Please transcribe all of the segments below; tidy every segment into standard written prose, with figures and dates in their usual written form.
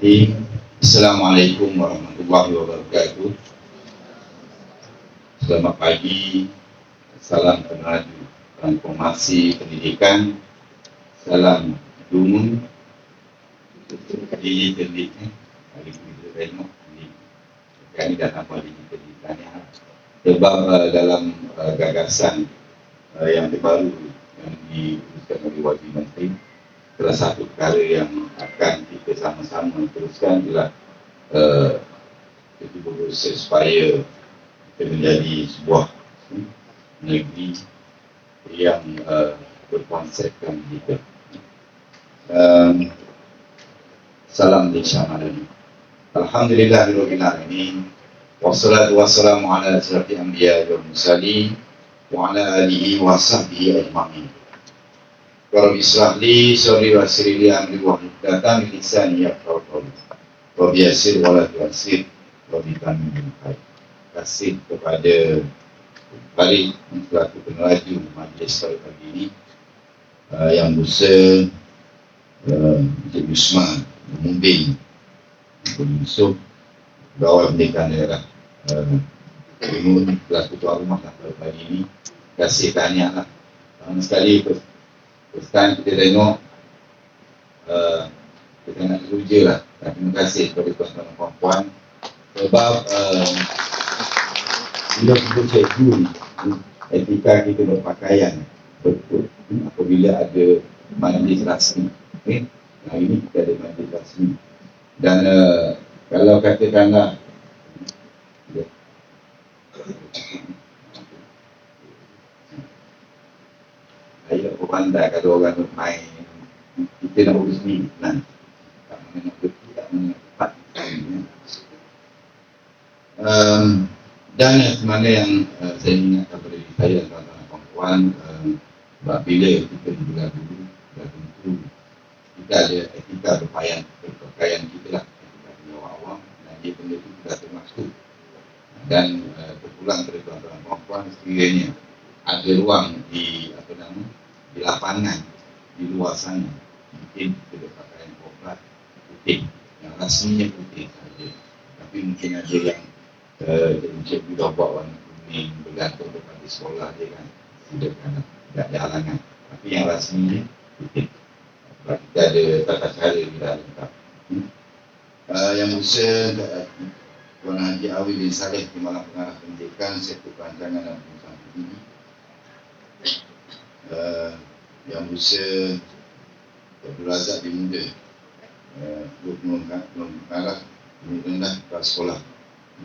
Bismillahirrahmanirrahim. Assalamualaikum warahmatullahi wabarakatuh. Selamat pagi. Salam peneraju transformasi pendidikan. Salam dumun. Digital ni. Hari ini kita tengok ini dah nama digital ni. Sebab dalam gagasan yang terbaru yang diuruskan oleh Wazir Menteri, salah satu perkara yang akan kita sama-sama teruskan ialah kita berusaha supaya kita menjadi sebuah negeri yang berkonsepkan kita. Salam disyamalaini. Alhamdulillahirabbil alamin. Wassalatu wassalamu ala asyrafil anbiya'i wal mursalin wa ala alihi wa sahbihi ajma'in. Rabbi israh li sadri wa yassir li amri wahlul 'uqdatam min lisani yafqahu qawli. Rabbi yassir wa la tu'assir wa bitammin khair. Terima kasih kepada Farid selaku peneraju majlis pada pagi ini, yang berusaha Encik Yusman Mumbing Yusuf Bawal Pendidikan Daerah Timun selaku tuan rumah pada pagi ini. Terima kasih, tahniah lah. Pertama sekali first kita tengok kita nak teruja lah. Terima kasih kepada tuan-tuan dan puan-puan sebab bila kita cikgu etika kita berpakaian betul apabila ada majlis rasmi. Hari ini kita ada majlis rasmi dan kalau katakanlah saya pandai kalau orang main kita nak urus ni tak mengenai betul, tak mengenai tepat. Dan sebenarnya yang saya ingatkan kepada diri saya dan kawan-kawan perempuan, bila kita dibelah dulu, dah tentu kita ada etika berpakaian kita lah, etika penjawab awam, dan dia benda itu kita termasuk. Dan terpulang kepada kawan-kawan perempuan, sekiranya ada ruang di di lapangan di luar sana, mungkin kita berpakaian korporat putih, yang rasminya putih saja, tapi mungkin ada yang cikgu dah buat warna kuning bergantung kepada sekolah dia kan, tidak ada halangan, tapi yang rasminya putih. Sebab kita ada tata cara di dalam lengkap. Yang berusaha Tuan Haji Awi bin Saleh Timbalan Pengarah Pendidikan Sektor Perancangan dan Pengusahaan Tinggi, yang berusaha Abdul Razak bin Muda pengarah Tinggi Rendah Kelas Sekolah,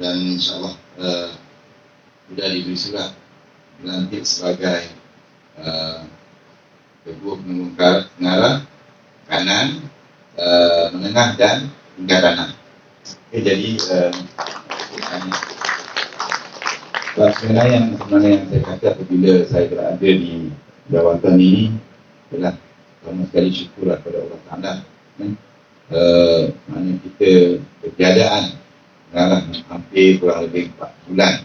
dan insyaAllah sudah diberi surat dilantik sebagai ketua pengarah kanan, menengah dan hingga kanan. Jadi sebenarnya yang saya kata apabila saya berada di jawatan ini adalah pertama sekali syukurlah kepada Allah Ta'ala. Mana kita ketiadaan dalam hampir kurang lebih 4 bulan.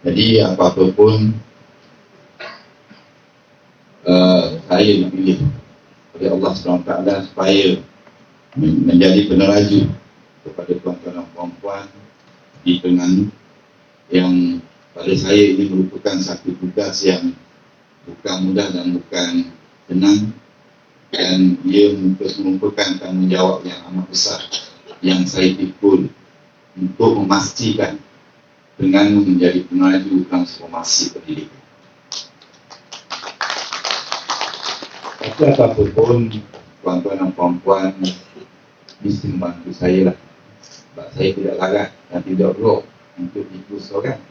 Jadi apa-apa pun saya dipilih oleh Allah SWT supaya menjadi peneraju kepada tuan-tuan dan puan-puan di Terengganu, yang pada saya ini merupakan satu tugas yang bukan mudah dan bukan senang, dan ia merupakan tanggungjawab yang amat besar yang saya pikul untuk memastikan Terengganu menjadi peneraju transformasi pendidikan. Tapi apapun pun, tuan-tuan dan puan-puan mesti membantu saya lah. Sebab saya tidak larat dan tidak roh untuk ikut seorang.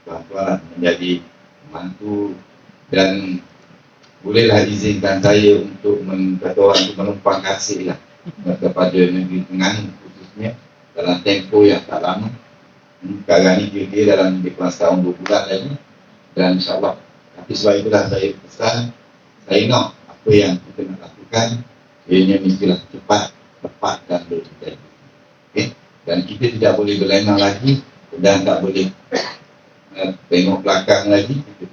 Tuan-tuan lah menjadi membantu, dan bolehlah izinkan saya untuk menumpang kasih lah kepada negeri Terengganu, khususnya dalam tempoh yang tak lama. Sekarang ni kira-kira dalam lebih kurang setahun 2 bulan lagi, dan insyaAllah. Tapi sebab itulah saya pesan, saya nak apa yang kita nak lakukan ianya mestilah cepat, tepat dan berjaya. Dan kita tidak boleh berlena lagi dan tak boleh tengok belakang lagi. Kita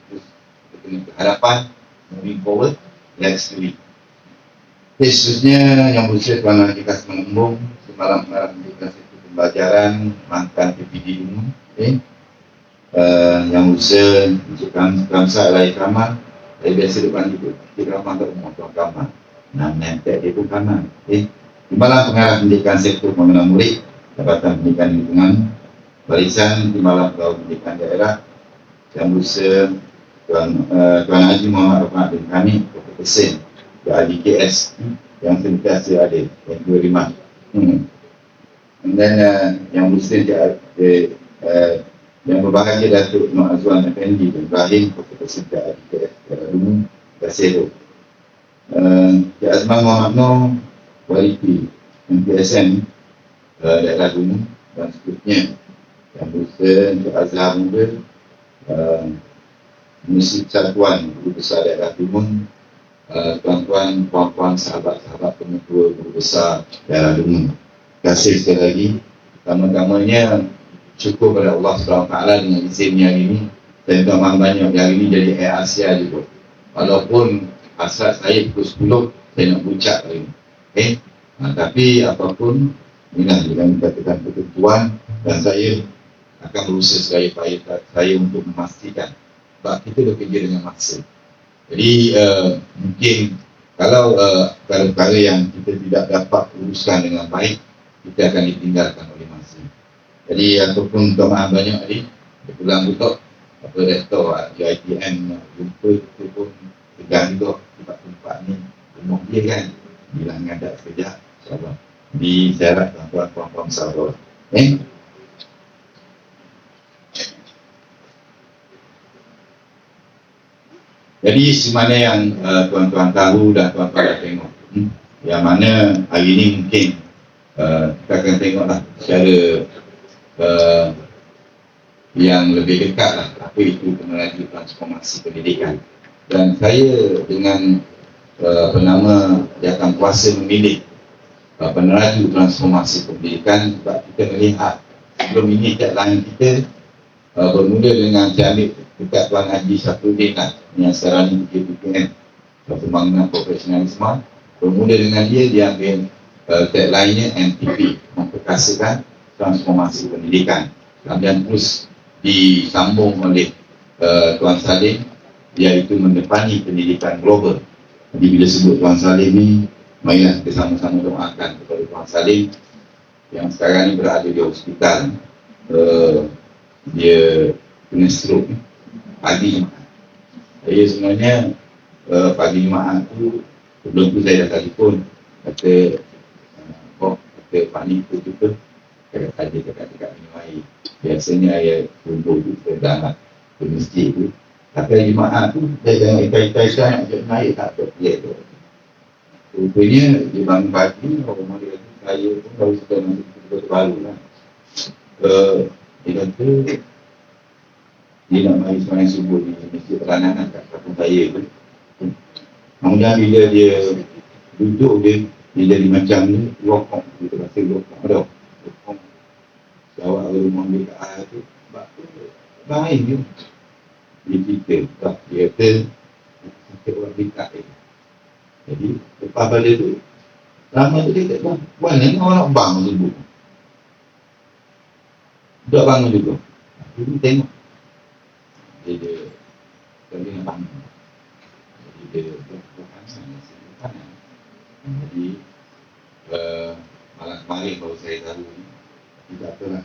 kena ke hadapan, moving forward, let's do it. Seterusnya yang berusaha Tuan Haji Kasman Embong malam-malam mendidikan sektor pembelajaran mantan PPD dulu, yang usaha untuk kamsa alai kamar, dari biasa depan itu kita kamar tak mau tuan kamar, nanti dia pun kamar, di malam pengarah pendidikan sektor pengenalan murid, Jabatan Pendidikan Lingkungan, barisan di malam Kau Pendidikan Daerah, yang usaha Tuan Haji Muhammad Rahmat bin Kami, Profesor dari KS yang sentiasa ada, yang 25. Dan yang muslim yang berbahagia Datuk Nur Azwan Effendi bin Ibrahim, Profesor dari KS Umum Kasero. Cik Azman Muhammad Nur, Waliti MPSM daerah Gunung dan seterusnya. Yang berusaha Cik Azhar Muda, Misi Persatuan Guru Besar Daerah Timun, tuan-tuan, puan-puan, sahabat-sahabat pengetua Guru Besar Daerah Timun. Terima kasih sekali lagi. Pertama-tamanya syukur kepada Allah SWT dengan izinnya hari ini. Dan tuan banyak hari ini jadi Air Asia juga. Walaupun asal saya pukul 10 saya nak bucak hari ini. Tapi apapun, inilah yang dikatakan ketentuan dan saya akan berusaha saya untuk memastikan sebab kita bekerja dengan maksa. Jadi mungkin kalau perkara yang kita tidak dapat uruskan dengan baik, kita akan ditinggalkan oleh masa. Jadi ataupun maaf banyak tadi, pulang butok apa rektor JITM jumpa kita pun tegang juga tempat-tempat ni rumah dia kan, bila ngadak sekejap insyaAllah. Jadi saya harap tuan-tuan puan-puan sabar. Jadi semana yang tuan-tuan tahu dan tuan-tuan dah tengok, yang mana hari ini mungkin kita akan tengoklah secara yang lebih dekat lah apa itu peneraju transformasi pendidikan. Dan saya dengan bernama Jawatan Kuasa memilih peneraju transformasi pendidikan sebab kita melihat sebelum ini tagline kita bermula dengan saya ambil dekat Tuan Haji Safruddin lah, yang sekarang ini PKPM, Pembangunan Profesionalisme. Bermula dengan dia ambil tagline-nya NTP, memperkasakan transformasi pendidikan. Dan terus disambung oleh Tuan Salim, iaitu mendepani pendidikan global. Jadi bila sebut Tuan Salim ni, marilah kita sama-sama doakan kepada Tuan Salim yang sekarang ni berada di hospital. Dia kena stroke pagi Jumaat. Saya sebenarnya pagi Jumaat tu, sebelum tu saya dah telefon kata kata Pak Ni tu kita kata dekat minum air. Biasanya air tumbuh tu kita dah ke masjid tu. Tapi hari Jumaat tu saya jangan ikai-ikai nak minum air tak apa dia tu. Rupanya dia bangun pagi, orang dia kata saya pun baru sudah masuk baru lah. Dia kata dia nak mari sembahyang subuh ni mesti peranan kat kampung saya tu. Kemudian bila dia duduk dia jadi macam ni, rokok, kita rasa rokok dah. Rokok jawab rumah dia kat air tu, sebab tu baik dia. Dia cerita, tak, dia kata sakit orang dekat dia. Jadi lepas pada tu lama tu dia kata, mana ni orang nak bangun subuh. Budak bangun juga. Jadi tengok dia nak bangun. Jadi dia berkanan. Jadi malam kemarin baru saya tahu ni, tidak apalah,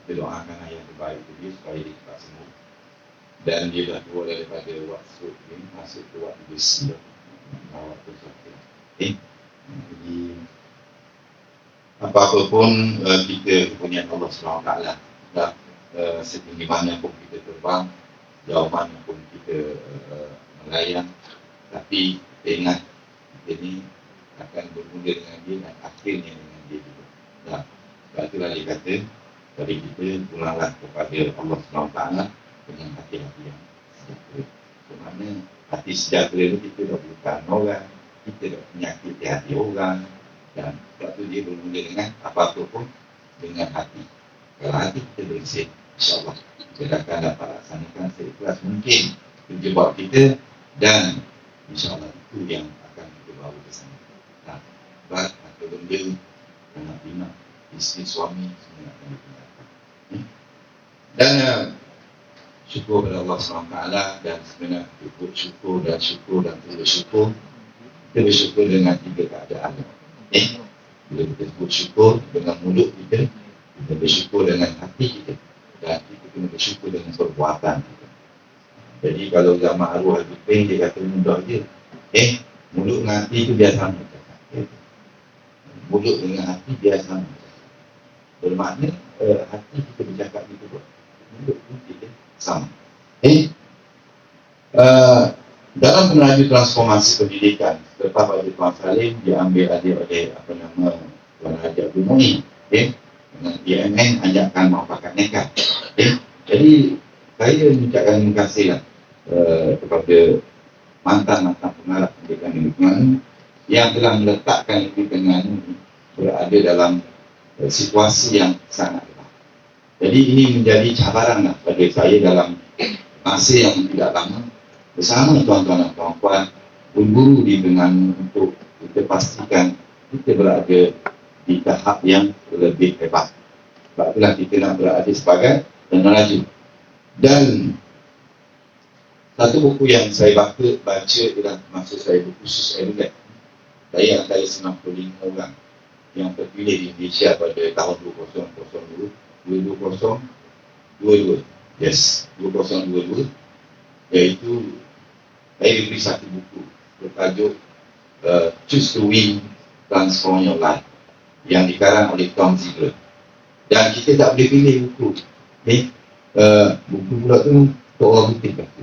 kita doakan ayah terbaik dia supaya dia cepat sembuh. Dan dia dah keluar daripada waktu ni, masuk ke waktu besi bawa ke sakit. Jadi apa-apa pun kita punya Allah SWT dah setinggi mana pun kita terbang, jauh mana pun kita melayang, tapi ingat kita ni akan bermula dengan dia dan akhirnya dengan dia juga. Sebab itulah dia kata dari kita pulanglah kepada Allah SWT dengan hati-hati yang sejahtera. Kerana hati sejahtera ni kita dah bukan orang, kita dah menyakiti hati orang. Dan sebab tu dia bermula dengan apa-apa pun dengan hati. Kalau hati kita bersih, insyaAllah kita akan dapat laksanakan seikhlas mungkin kerja buat kita, dan insyaAllah itu yang akan kita bawa ke sana. benda, anak bina, isteri suami semua akan ditinggalkan. Dan syukur kepada Allah SWT, dan sebenarnya syukur dan terus syukur. Kita bersyukur dengan 3 keadaan. Bila kita sebut syukur dengan mulut kita bersyukur dengan hati kita, dan kita kena bersyukur dengan perbuatan kita. Jadi kalau zaman arwah Al-Bipin, dia kata mudah je. Mulut dengan hati itu biar sama. Mulut dengan hati biar sama. Bermakna hati kita bercakap gitu pun, mulut pun kita sama. Dalam menuju transformasi pendidikan, lepas pada Tuan Salim diambil alih oleh Tuan Haji Abdul Muin, dengan DMN ajakkan muafakat nekat. Jadi saya mengucapkan terima kasih kepada mantan-mantan pengarah pendidikan di lingkungan yang telah meletakkan lingkungan berada dalam situasi yang sangat lemah. Jadi ini menjadi cabaran bagi saya dalam masa yang tidak lama bersama tuan-tuan dan puan-puan berburu di Terengganu untuk kita pastikan kita berada di tahap yang lebih hebat. Sebab itulah kita nak berada sebagai peneraju. Dan satu buku yang saya baca ialah masa saya berkursus EduLab. Saya antara 95 orang yang terpilih di Malaysia pada tahun 2022. Yes, 2022. Iaitu saya diberi satu buku bertajuk Choose to Win, Transform Your Life, yang dikarang oleh Tom Ziegler. Dan kita tak boleh pilih buku. Buku pula tu untuk orang putih kata.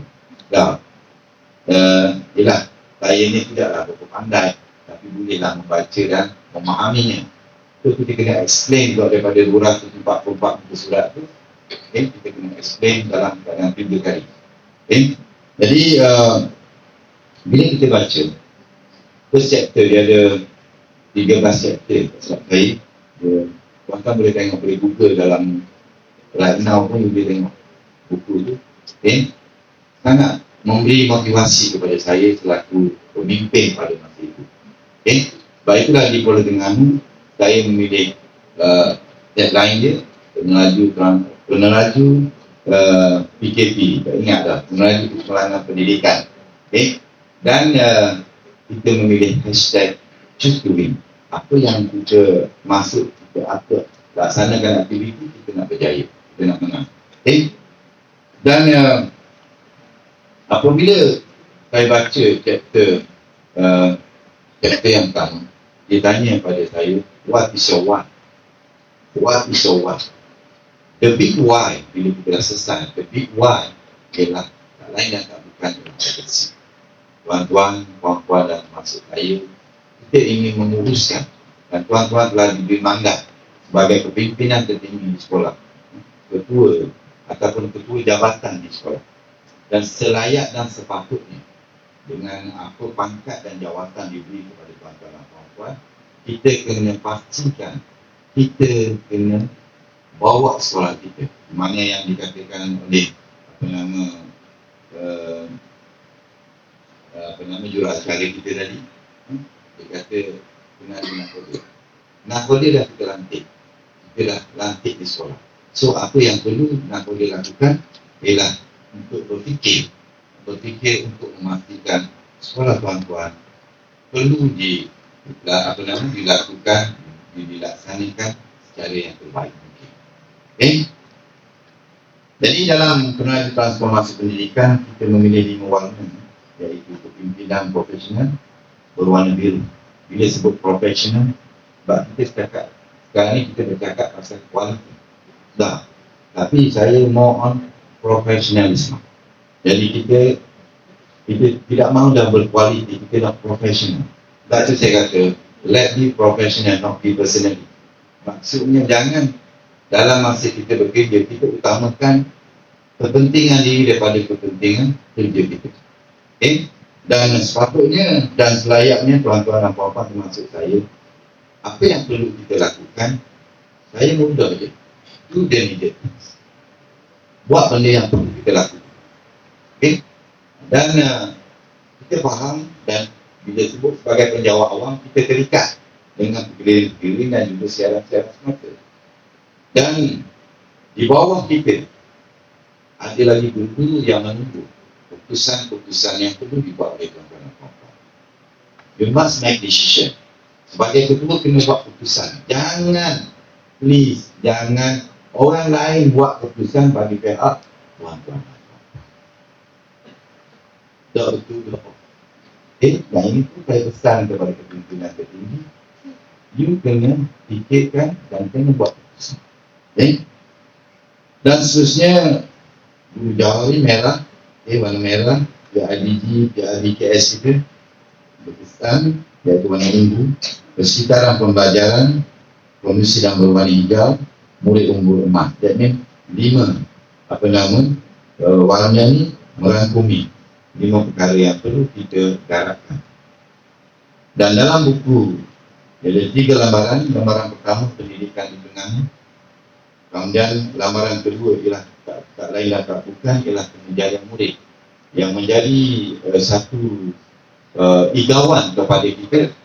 Yelah, saya ni tidaklah berapa pandai, tapi bolehlah membaca dan memahaminya. So kita kena explain daripada 244 buku surat tu, kita kena explain dalam keadaan 3 kali. Jadi bila kita baca first chapter, dia ada 13 chapter. Sebab saya tuan-tuan boleh tengok, boleh Google dalam right now pun boleh tengok buku tu. Sangat memberi motivasi kepada saya selaku pemimpin pada masa itu. Sebab itulah di Pulau Terengganu saya memilih deadline dia peneraju PKP. Tak ingat dah, peneraju Keselamatan Pendidikan. Dan kita memilih hashtag Choose to Win. Apa yang kita masuk, kita laksanakan aktiviti, kita nak berjaya, kita nak menang. Dan apabila saya baca chapter yang pertama, dia tanya pada saya, what is your why? What is your why? The big why, bila kita dah selesai, the big why ialah tak lain dan tak bukan ialah legacy. Tuan-tuan, puan-puan dan maksud saya, kita ingin menguruskan, dan tuan-tuan telah diberi mandat sebagai kepimpinan tertinggi di sekolah, ketua ataupun ketua jabatan di sekolah. Dan selayak dan sepatutnya dengan apa pangkat dan jawatan diberi kepada tuan-tuan dan puan-puan, kita kena pastikan kita kena bawa sekolah kita, mana yang dikatakan oleh juruacara kita tadi. Dia kata kena ada nakoda dah kita lantik di sekolah. So apa yang perlu nakoda lakukan ialah untuk berfikir untuk memastikan sekolah tuan-tuan perlu dilaksanakan secara yang terbaik mungkin. Jadi dalam penuju transformasi pendidikan, kita memilih 5 warna, iaitu kepimpinan profesional berwarna biru. Bila sebut profesional, sebab kita sekarang ni kita bercakap pasal kualiti. Tapi saya more on profesionalisme. Jadi kita tidak mahu dah berkualiti, kita nak profesional. Sebab tu saya kata, let be professional, not be personal. Maksudnya jangan dalam masa kita bekerja, kita utamakan kepentingan diri daripada kepentingan kerja kita. Dan sepatutnya dan selayaknya tuan-tuan dan puan-puan termasuk saya, apa yang perlu kita lakukan, saya mudah je, do the needed things. Buat benda yang perlu kita lakukan. Dan kita faham, dan bila sebut sebagai penjawat awam, kita terikat dengan keliling-keliling dan juga siaran-siaran semata. Dan di bawah kita ada lagi guru yang menunggu keputusan-keputusan yang perlu dibuat oleh tuan-tuan dan puan-puan. You must make decision. Sebagai ketua kena buat keputusan. Jangan, please, jangan orang lain buat keputusan bagi pihak tuan-tuan. Tak betul. Yang ini pun saya pesan kepada kepimpinan tertinggi, you kena fikirkan dan kena buat keputusan. Dan seterusnya Guru Jawari merah, warna merah, PIDG, PIDKS kita berpesan, iaitu warna ungu, persekitaran pembelajaran, komisi dan berwarna hijau, murid unggul emas. Jadi 5 warna ni merangkumi 5 perkara yang perlu kita garapkan. Dan dalam buku ada 3 lambaran. Lambaran pertama pendidikan di tengah, kemudian lambaran kedua ialah tak lain dan tak bukan ialah pengajaran murid yang menjadi satu igawan kepada kita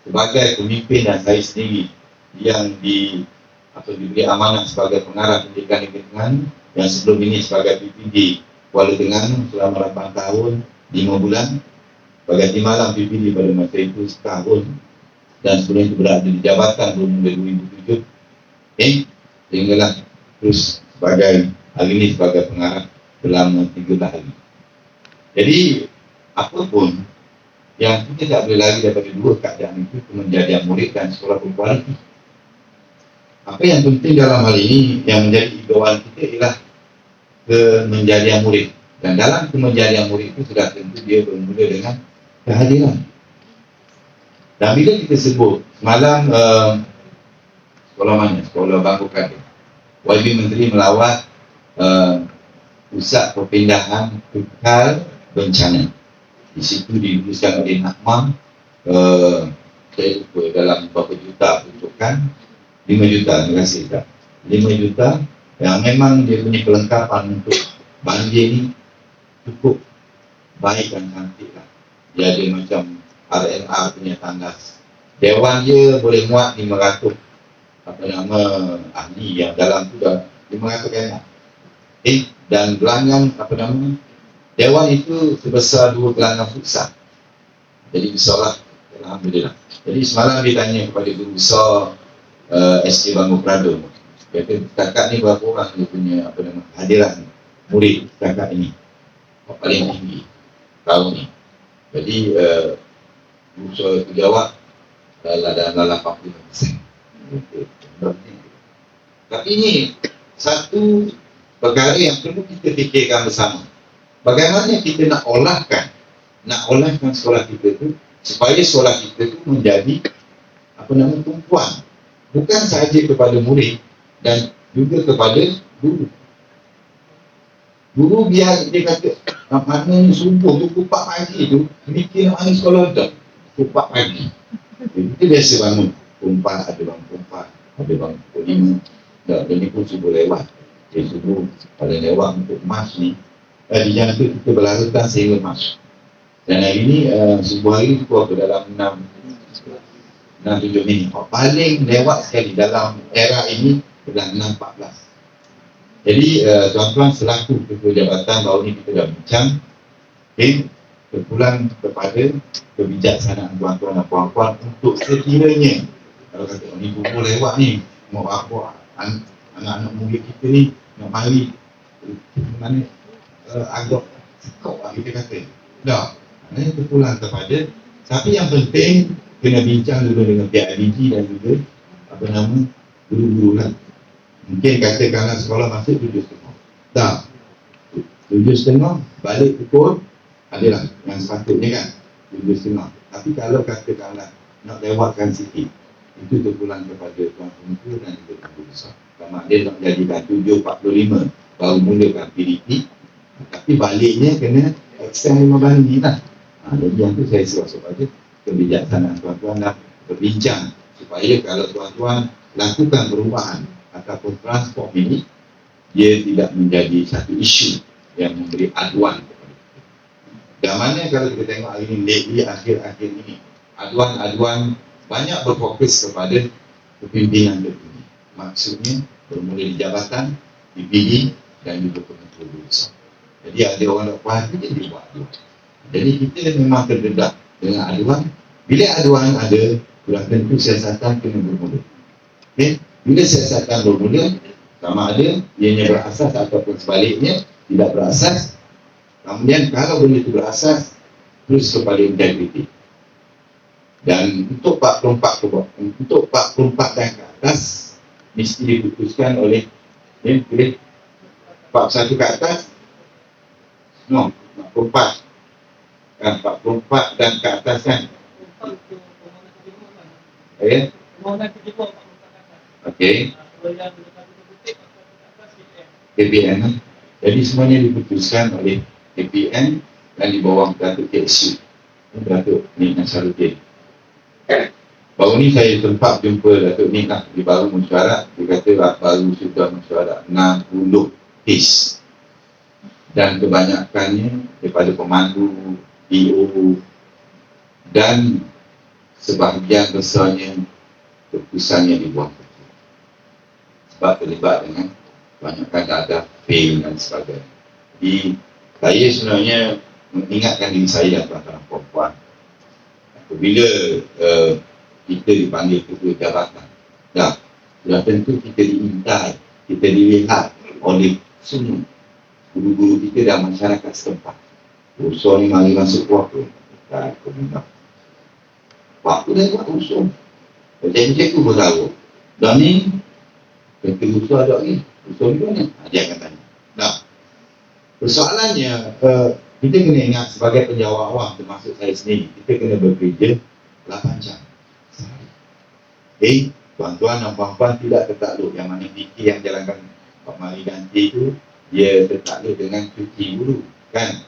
sebagai pemimpin dan saya sendiri yang diberi amanah sebagai pengarah pendidikan di Terengganu, yang sebelum ini sebagai PPD Kuala Terengganu selama 8 tahun 5 bulan, sebagai timbalan PPD pada masa itu setahun, dan sebelum itu berada di jabatan mulai 2007, sehinggalah terus sebagai hari ini sebagai pengarah selama 3 hari. Jadi apapun yang kita tak boleh lari daripada 2 keadaan itu, kemenjadian murid dan sekolah berkualiti. Apa yang penting dalam hal ini yang menjadi igawan kita ialah kemenjadian murid. Dan dalam kemenjadian murid itu sudah tentu dia bermula dengan kehadiran. Dan bila kita sebut semalam sekolah mana? Sekolah Bangku Kadir, YB Menteri melawat pusat perpindahan kekal bencana. Di situ diutuskan oleh Nakmam, saya lupa dalam berapa juta peruntukan, 5 juta, terima kasih tak? 5 juta yang memang dia punya kelengkapan untuk banjir ni cukup baik dan cantik lah. Dia ada macam RNR punya tandas. Dewan dia boleh muat 500 ahli yang dalam tu dah 500 enak. Dan gelanggang Dewan itu sebesar 2 gelanggang futsal. Jadi besarlah, alhamdulillah. Jadi semalam dia tanya kepada guru besar SK Bangku Prado, kata setakat ni berapa orang dia punya hadiran murid setakat ini paling tinggi tahun ni. Jadi guru besar itu jawab dalam 80%. Tapi ini satu perkara yang perlu kita fikirkan bersama. Bagaimana kita nak olahkan sekolah kita tu supaya sekolah kita tu menjadi tumpuan, bukan sahaja kepada murid dan juga kepada guru. Guru biar dia kata mana ni subuh tu pukul 4 pagi tu mikir mana sekolah dah pukul 4 pagi. Kita biasa bangun pukul 4, ada bangun pukul 4, ada bangun pukul 5. Dan ini pun subuh lewat. Jadi subuh pada lewat untuk mas ni, di jam tu kita berlarutan sehingga mas. Dan hari ni subuh hari tu aku dalam 6-7 minit. Paling lewat sekali dalam era ini dalam 6.14. Jadi tuan-tuan selaku ketua jabatan baru ni kita dah bincang, terpulang kepada kebijaksanaan tuan-tuan dan puan-puan untuk sekiranya kalau kata ni buku lewat ni mau apa anak-anak murid kita ni nak mari mana agak sekok lah kita kata dah, ini terpulang kepada, tapi yang penting kena bincang dulu dengan pihak IDG dan juga guru-guru lah. Mungkin katakanlah sekolah masuk 7.30, dah 7.30 balik pukul adalah yang sepatutnya kan 7.30. Tapi kalau katakanlah nak lewatkan sikit, itu terpulang kepada tuan pengurus dan juga guru besar. Sama dia nak menjadikan 7.45 baru mulakan PDP, tapi baliknya kena extend 5 hari lah. Jadi yang tu saya suruh supaya kebijaksanaan tuan-tuan dah berbincang supaya kalau tuan-tuan lakukan perubahan ataupun transport ini, dia tidak menjadi satu isu yang memberi aduan kepada kita. Dan mana kalau kita tengok hari ini, lately akhir-akhir ini, aduan-aduan banyak berfokus kepada kepimpinan tertinggi. Maksudnya bermula di jabatan, dipilih dan juga penentu urusan. Jadi ada orang tak puas hati, dia buat aduan. Jadi kita memang terdedah dengan aduan. Bila aduan ada, sudah tentu siasatan kena bermula. Okay? Bila siasatan bermula, sama ada ianya berasas ataupun sebaliknya tidak berasas. Kemudian kalau benda itu berasas, terus kepada integriti. Dan untuk 44 dan ke atas mesti diputuskan oleh 41 ke atas, no, 44 kan, 44 dan ke atas kan. Okay. Okay. KPN. Jadi semuanya diputuskan oleh KPN dan di bawah Datuk TSU, Datuk Nik Nasaruddin. Baru ni saya sempat jumpa Datuk Nik lah, dia baru mesyuarat. Dia kata baru sudah mesyuarat 60 kes, dan kebanyakannya daripada pemandu, PO, dan sebahagian besarnya keputusannya dibuang sebab terlibat dengan banyakkan dadah, fail dan sebagainya. Jadi saya sebenarnya mengingatkan diri saya dan tuan-tuan perempuan, apabila kita dipanggil ketua jabatan, sudah tentu kita diintai, kita dilihat oleh semua guru-guru kita dan masyarakat setempat. Usul ni mari masuk puaka, aku minta waktu dah buat usul macam tu bertahu. Dan ni kata usul ada lagi, usul ni mana? Dia akan tanya. Persoalannya kita kena ingat sebagai penjawat awam, termasuk saya sendiri, kita kena bekerja 8 jam. Tuan-tuan dan puan-puan tidak tertakluk, yang mana fikir yang jalankan Pak Mari Ganti itu, dia tertakluk dengan cuti dulu, kan?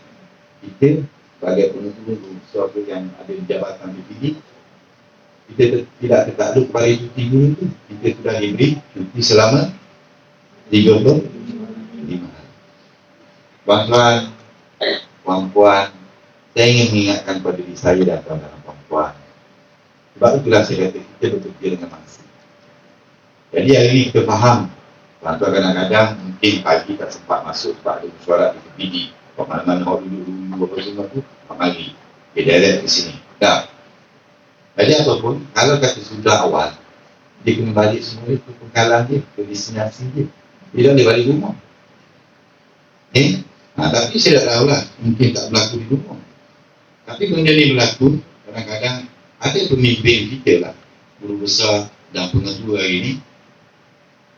Kita sebagai penentu sesuatu yang ada di jabatan dipilih, kita tidak tertakluk kepada cuti dulu itu. Kita sudah diberi cuti selama 35 hari. Tuan-tuan, puan-puan, saya ingin mengingatkan kepada diri saya dan tuan-tuan dan puan-puan. Sebab itulah saya kata kita bekerja dengan masa. Jadi hari ini kita faham, tuan-tuan kadang-kadang mungkin pagi tak sempat masuk sebab ada mesyuarat di TPD. Mana-mana orang dulu apa semua tu, pagi. Okay, direct ke sini. Jadi apapun, kalau kata sudah awal, dia kena balik semula ke pengkalan dia, ke destinasi dia. Dia dah boleh balik rumah. Tapi saya tak tahulah, mungkin tak berlaku di rumah. Tapi benda ni berlaku, kadang-kadang ada pemimpin kita lah, guru besar dan pengetua hari ni,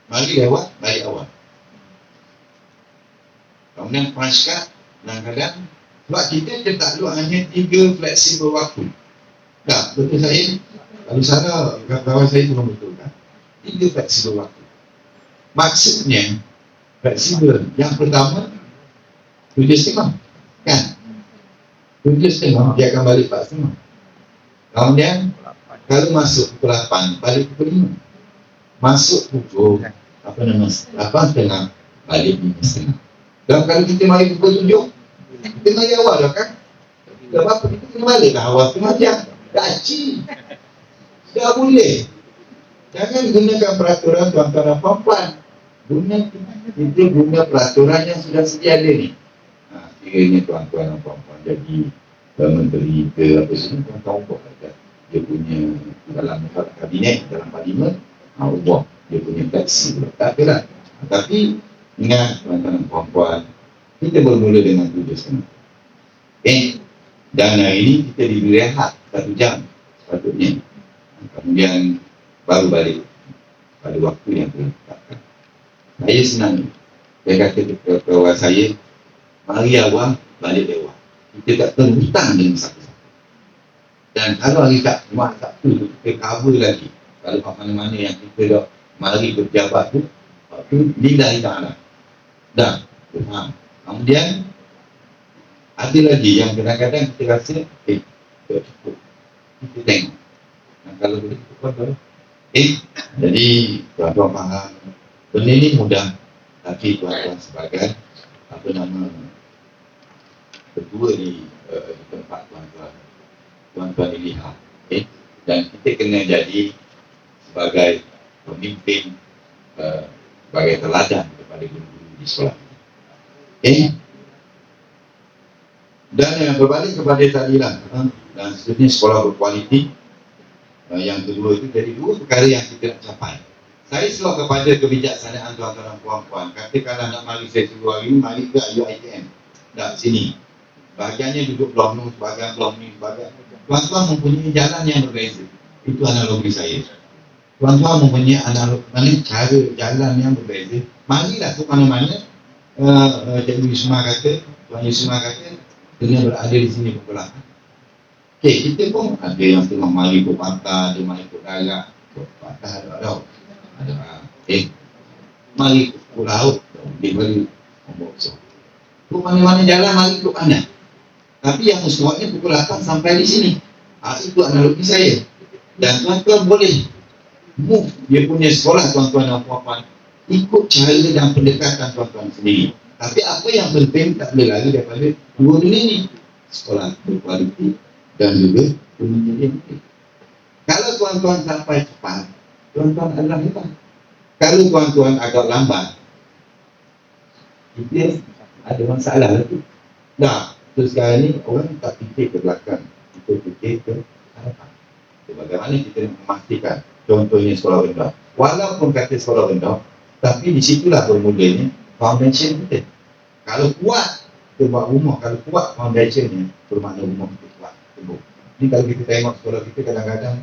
mari lewat, balik awal. Kemudian pasca, kadang-kadang, sebab kita tertakluk hanya 3 fleksibel waktu. Betul saya? Kalau salah, kawan saya tu membetulkan 3 fleksibel waktu. Maksudnya fleksibel, yang pertama 7.30, kan? 7.30 dia akan balik 4.30. Kemudian kalau masuk pukul 8 balik pukul 5, masuk pukul 8.30 balik 5.30. Dan kalau kita mari pukul 7, kita mari awal dah, kan? Tak apa, kita kena balik lah awal setengah jam. Gaji dah boleh. Jangan gunakan peraturan tuan-tuan dan puan-puan. Kita guna peraturan yang sudah sedia ada ni. Kiranya tuan-tuan dan puan-puan jadi menteri ke apa semua, tuan-tuan ubah lah. Dia punya dalam kabinet, dalam parlimen, ubah dia punya taksi. Tak apalah. Tapi ingat tuan-tuan dan puan-puan, kita bermula dengan 7.30. Dan hari ini kita diberi rehat 1 jam sepatutnya. Kemudian baru balik pada waktu yang ditetapkan. Saya senang. Saya kata kepada kawan saya, mari awal, balik lewat. Kita tak terhutang dengan satu-satu. Dan kalau hari Sabtu kita cover lagi. Kalau mana-mana yang kita dah mari berjabat tu, waktu lillahi ta'ala. Dah, faham. Kemudian ada lagi yang kadang-kadang kita rasa tak cukup. Kita tengok. Dan kalau boleh cukup, jadi tuan-tuan faham. Benda ni mudah. Tapi tuan-tuan sebagai ketua di tempat tuan-tuan dilihat. Dan kita kena jadi sebagai pemimpin, sebagai teladan kepada guru-guru di sekolah. Dan berbalik kepada tadilah, dan seterusnya sekolah berkualiti. Yang kedua itu jadi dua perkara yang kita nak capai. Saya selalu kepada kebijaksanaan tuan-tuan dan puan-puan. Katakanlah nak mari saya suruh hari ini, mari ke UiTM. Tak, sini. Bahagiannya duduk blok ni, sebahagian blok ni, sebahagian. Tuan-tuan mempunyai jalan yang berbeza. Itu analogi saya. Tuan-tuan mempunyai cara jalan yang berbeza. Marilah ke mana-mana. Cikgu Yusma kata, Tuan Yusma kata, kena berada di sini pukul 8. Okey, kita pun ada yang tengah mari ke pantai, ada mari ke darat, ke pantai ada. Mari ke laut, dia bagi membosok. Ke mana-mana jalan, mari ke kanan. Tapi yang mestinya pukul 8 sampai di sini. Itu analogi saya. Dan tuan-tuan boleh move dia punya sekolah, tuan-tuan dan puan-puan, ikut cara dan pendekatan tuan-tuan sendiri. Tapi apa yang penting tak boleh lari daripada dua dunia ni. Sekolah berkualiti dan juga pemimpin. Kalau tuan-tuan sampai cepat, tuan-tuan adalah hebat. Kalau tuan-tuan agak lambat, kita ada masalah lagi. Dah, terus sekarang ni orang tak fikir ke belakang, kita fikir ke hadapan. Bagaimana kita memastikan, contohnya sekolah rendah. Walaupun kata sekolah rendah, tapi di situlah bermulanya foundation kita. Kalau kuat, kita buat rumah. Kalau kuat foundationnya, bermakna rumah kita kuat. Jadi kalau kita tengok sekolah kita kadang-kadang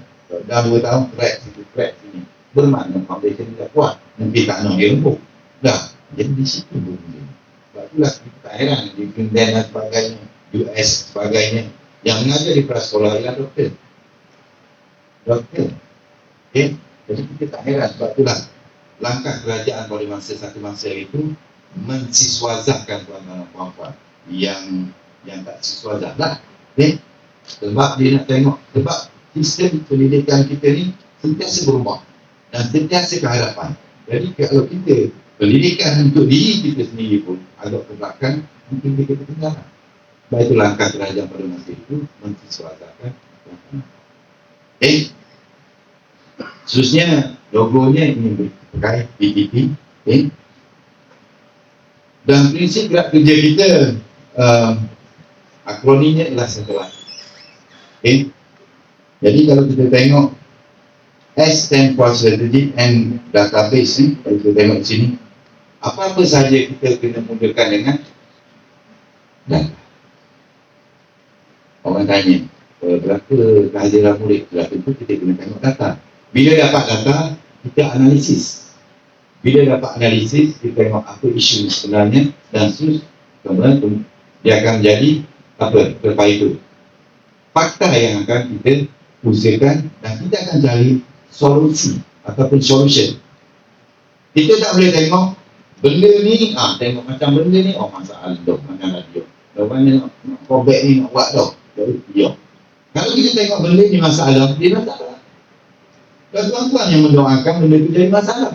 dah 2 tahun crack situ, crack sini, bermakna foundation kita kuat. Nanti tak nak dia rembuh. Dah, jadi di situ bermula. Sebab itulah kita tak heran di Finland dan sebagainya, US sebagainya, yang mengajar di prasekolah ialah doktor. Okay. Jadi kita tak heran. Sebab itulah langkah kerajaan pada satu masa itu mensiswazahkan tuan-tuan dan puan-puan yang tak siswazah lah. Okay. Sebab dia nak tengok, sebab sistem pendidikan kita ni sentiasa berubah dan sentiasa ke hadapan. Jadi kalau kita pendidikan untuk diri kita sendiri pun agak ke belakang, mungkin kita ketinggalan. Sebab itu langkah kerajaan pada masa itu mensiswazahkan tuan-tuan. Seterusnya logonya ini berkait PTP. Dan prinsip gerak kerja kita, akronimnya ialah setelah. Jadi kalau kita tengok S stand for strategy and database ni, kalau kita tengok di sini, apa-apa sahaja kita kena mulakan dengan data. Orang tanya, berapa kehadiran murid? Berapa itu kita kena tengok data. Bila dapat data, kita analisis. Bila dapat analisis, kita tengok apa isu sebenarnya dan kemudian dia akan jadi apa? Terpaitu. Fakta yang akan kita usahakan dan kita akan cari solusi ataupun solution. Kita tak boleh tengok benda ni, tengok macam benda ni, masalah dok, mana radio. Mana nak kobek ni nak buat dok. Ya. Kalau kita tengok benda ni masalah, dia masalah. Dan tuan-tuan yang mendoakan benda itu jadi masalah.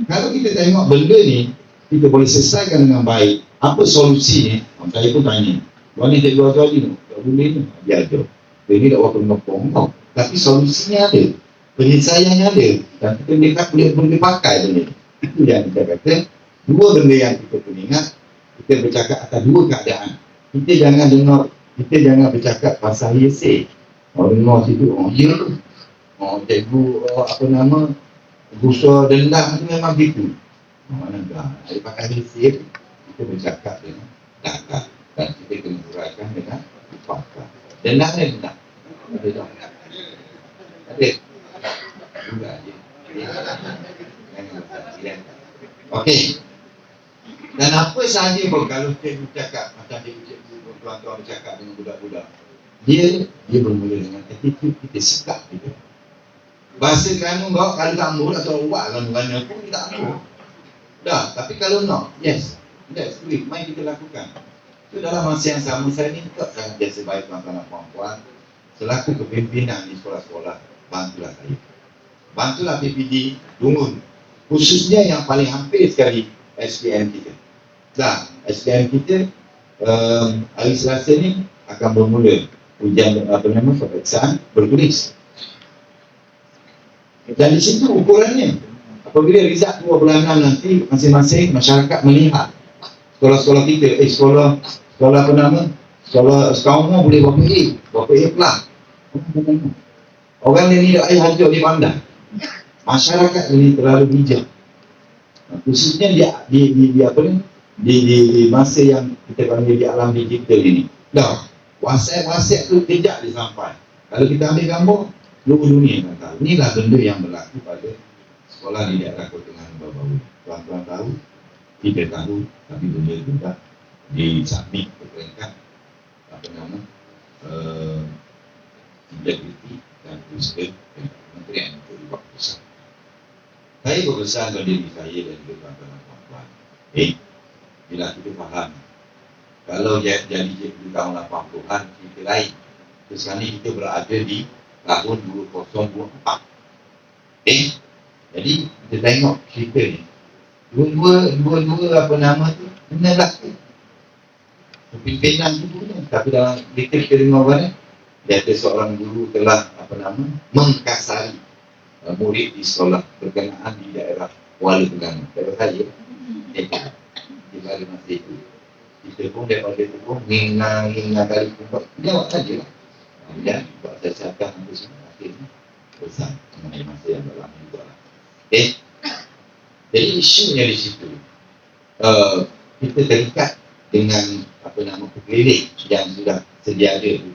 Kalau kita tengok benda ni, kita boleh selesaikan dengan baik. Apa solusinya? Saya pun tanya. Mana dia dua kali ni? Tak boleh ni. Dia ada. Dia ni tak berapa mengepong. Tapi solusinya ada. Penyelesaiannya ada. Dan kita boleh pakai benda ni. Itu yang kita kata. Dua benda yang kita perlu ingat. Kita bercakap atas dua keadaan. Kita jangan bercakap pasal hearsay. Orang dengar situ, ya tu. Cikgu Gusa dendam tu memang gitu. Mana dah, ada pakai hearsay, kita bercakap dengan data dan kita kena uraikan dengan fakta. Dendam ni dendam. Ada tak? Ada. Juga je. Okey. Dan apa sahaja pun kalau cikgu cakap, macam cikgu tuan-tuan bercakap dengan budak-budak, dia bermula dengan attitude kita, sikap kita. Bahasa Terengganu kau kalau tak murah atau buat kan pun tak mau. Dah, tapi kalau no, yes, please, mari kita lakukan. So dalam masa yang sama saya ni tak sangat biasa baik tuan-tuan dan puan-puan, selaku kepimpinan di sekolah-sekolah, bantulah saya. Bantulah PPD Dungun, khususnya yang paling hampir sekali SPM kita. Dah, SPM kita hari Selasa ni akan bermula ujian peperiksaan bertulis. Dan di situ ukurannya. Apabila result 2 bulan 6 nanti, masing-masing masyarakat melihat sekolah-sekolah kita, sekolah apa nama, sekolah kaum boleh berapa A plus. Orang yang tidak ayah hancur di pandang. Masyarakat ini terlalu bijak. Khususnya di apa ni? Di masa yang kita panggil di alam digital ini. Dah, WhatsApp tu kejap dia sampai. Kalau kita ambil gambar, seluruh dunia nak tahu. Inilah benda yang berlaku pada sekolah di daerah Kelantan baru-baru. Tuan-tuan tahu, kita tahu, tapi benda itu dah disubmit ke peringkat apa nama integriti dan usaha kementerian untuk dibuat besar. Saya berpesan pada diri saya dan juga tuan-tuan. Bila kita faham, kalau jadi cikgu tahun 80-an, kita lain. Sekarang ini kita berada di tahun 2024. Jadi kita tengok cerita ni. Dua-dua apa nama tu, kena berlaku. Pimpinan tu punya. Tapi dalam kita dengar mana, dia ada seorang guru telah apa nama, mengkasari murid di sekolah berkenaan di daerah Kuala Terengganu. Daerah saya, di pada masa itu. Kita pun daripada itu pun mengingat kali pun jawab saja lah. Dan buat saya siapkan untuk semua akhirnya pesan mengenai masa yang dalam itu lah. Jadi isunya di situ kita terikat dengan apa nama pekeliling yang sudah sedia ada tu.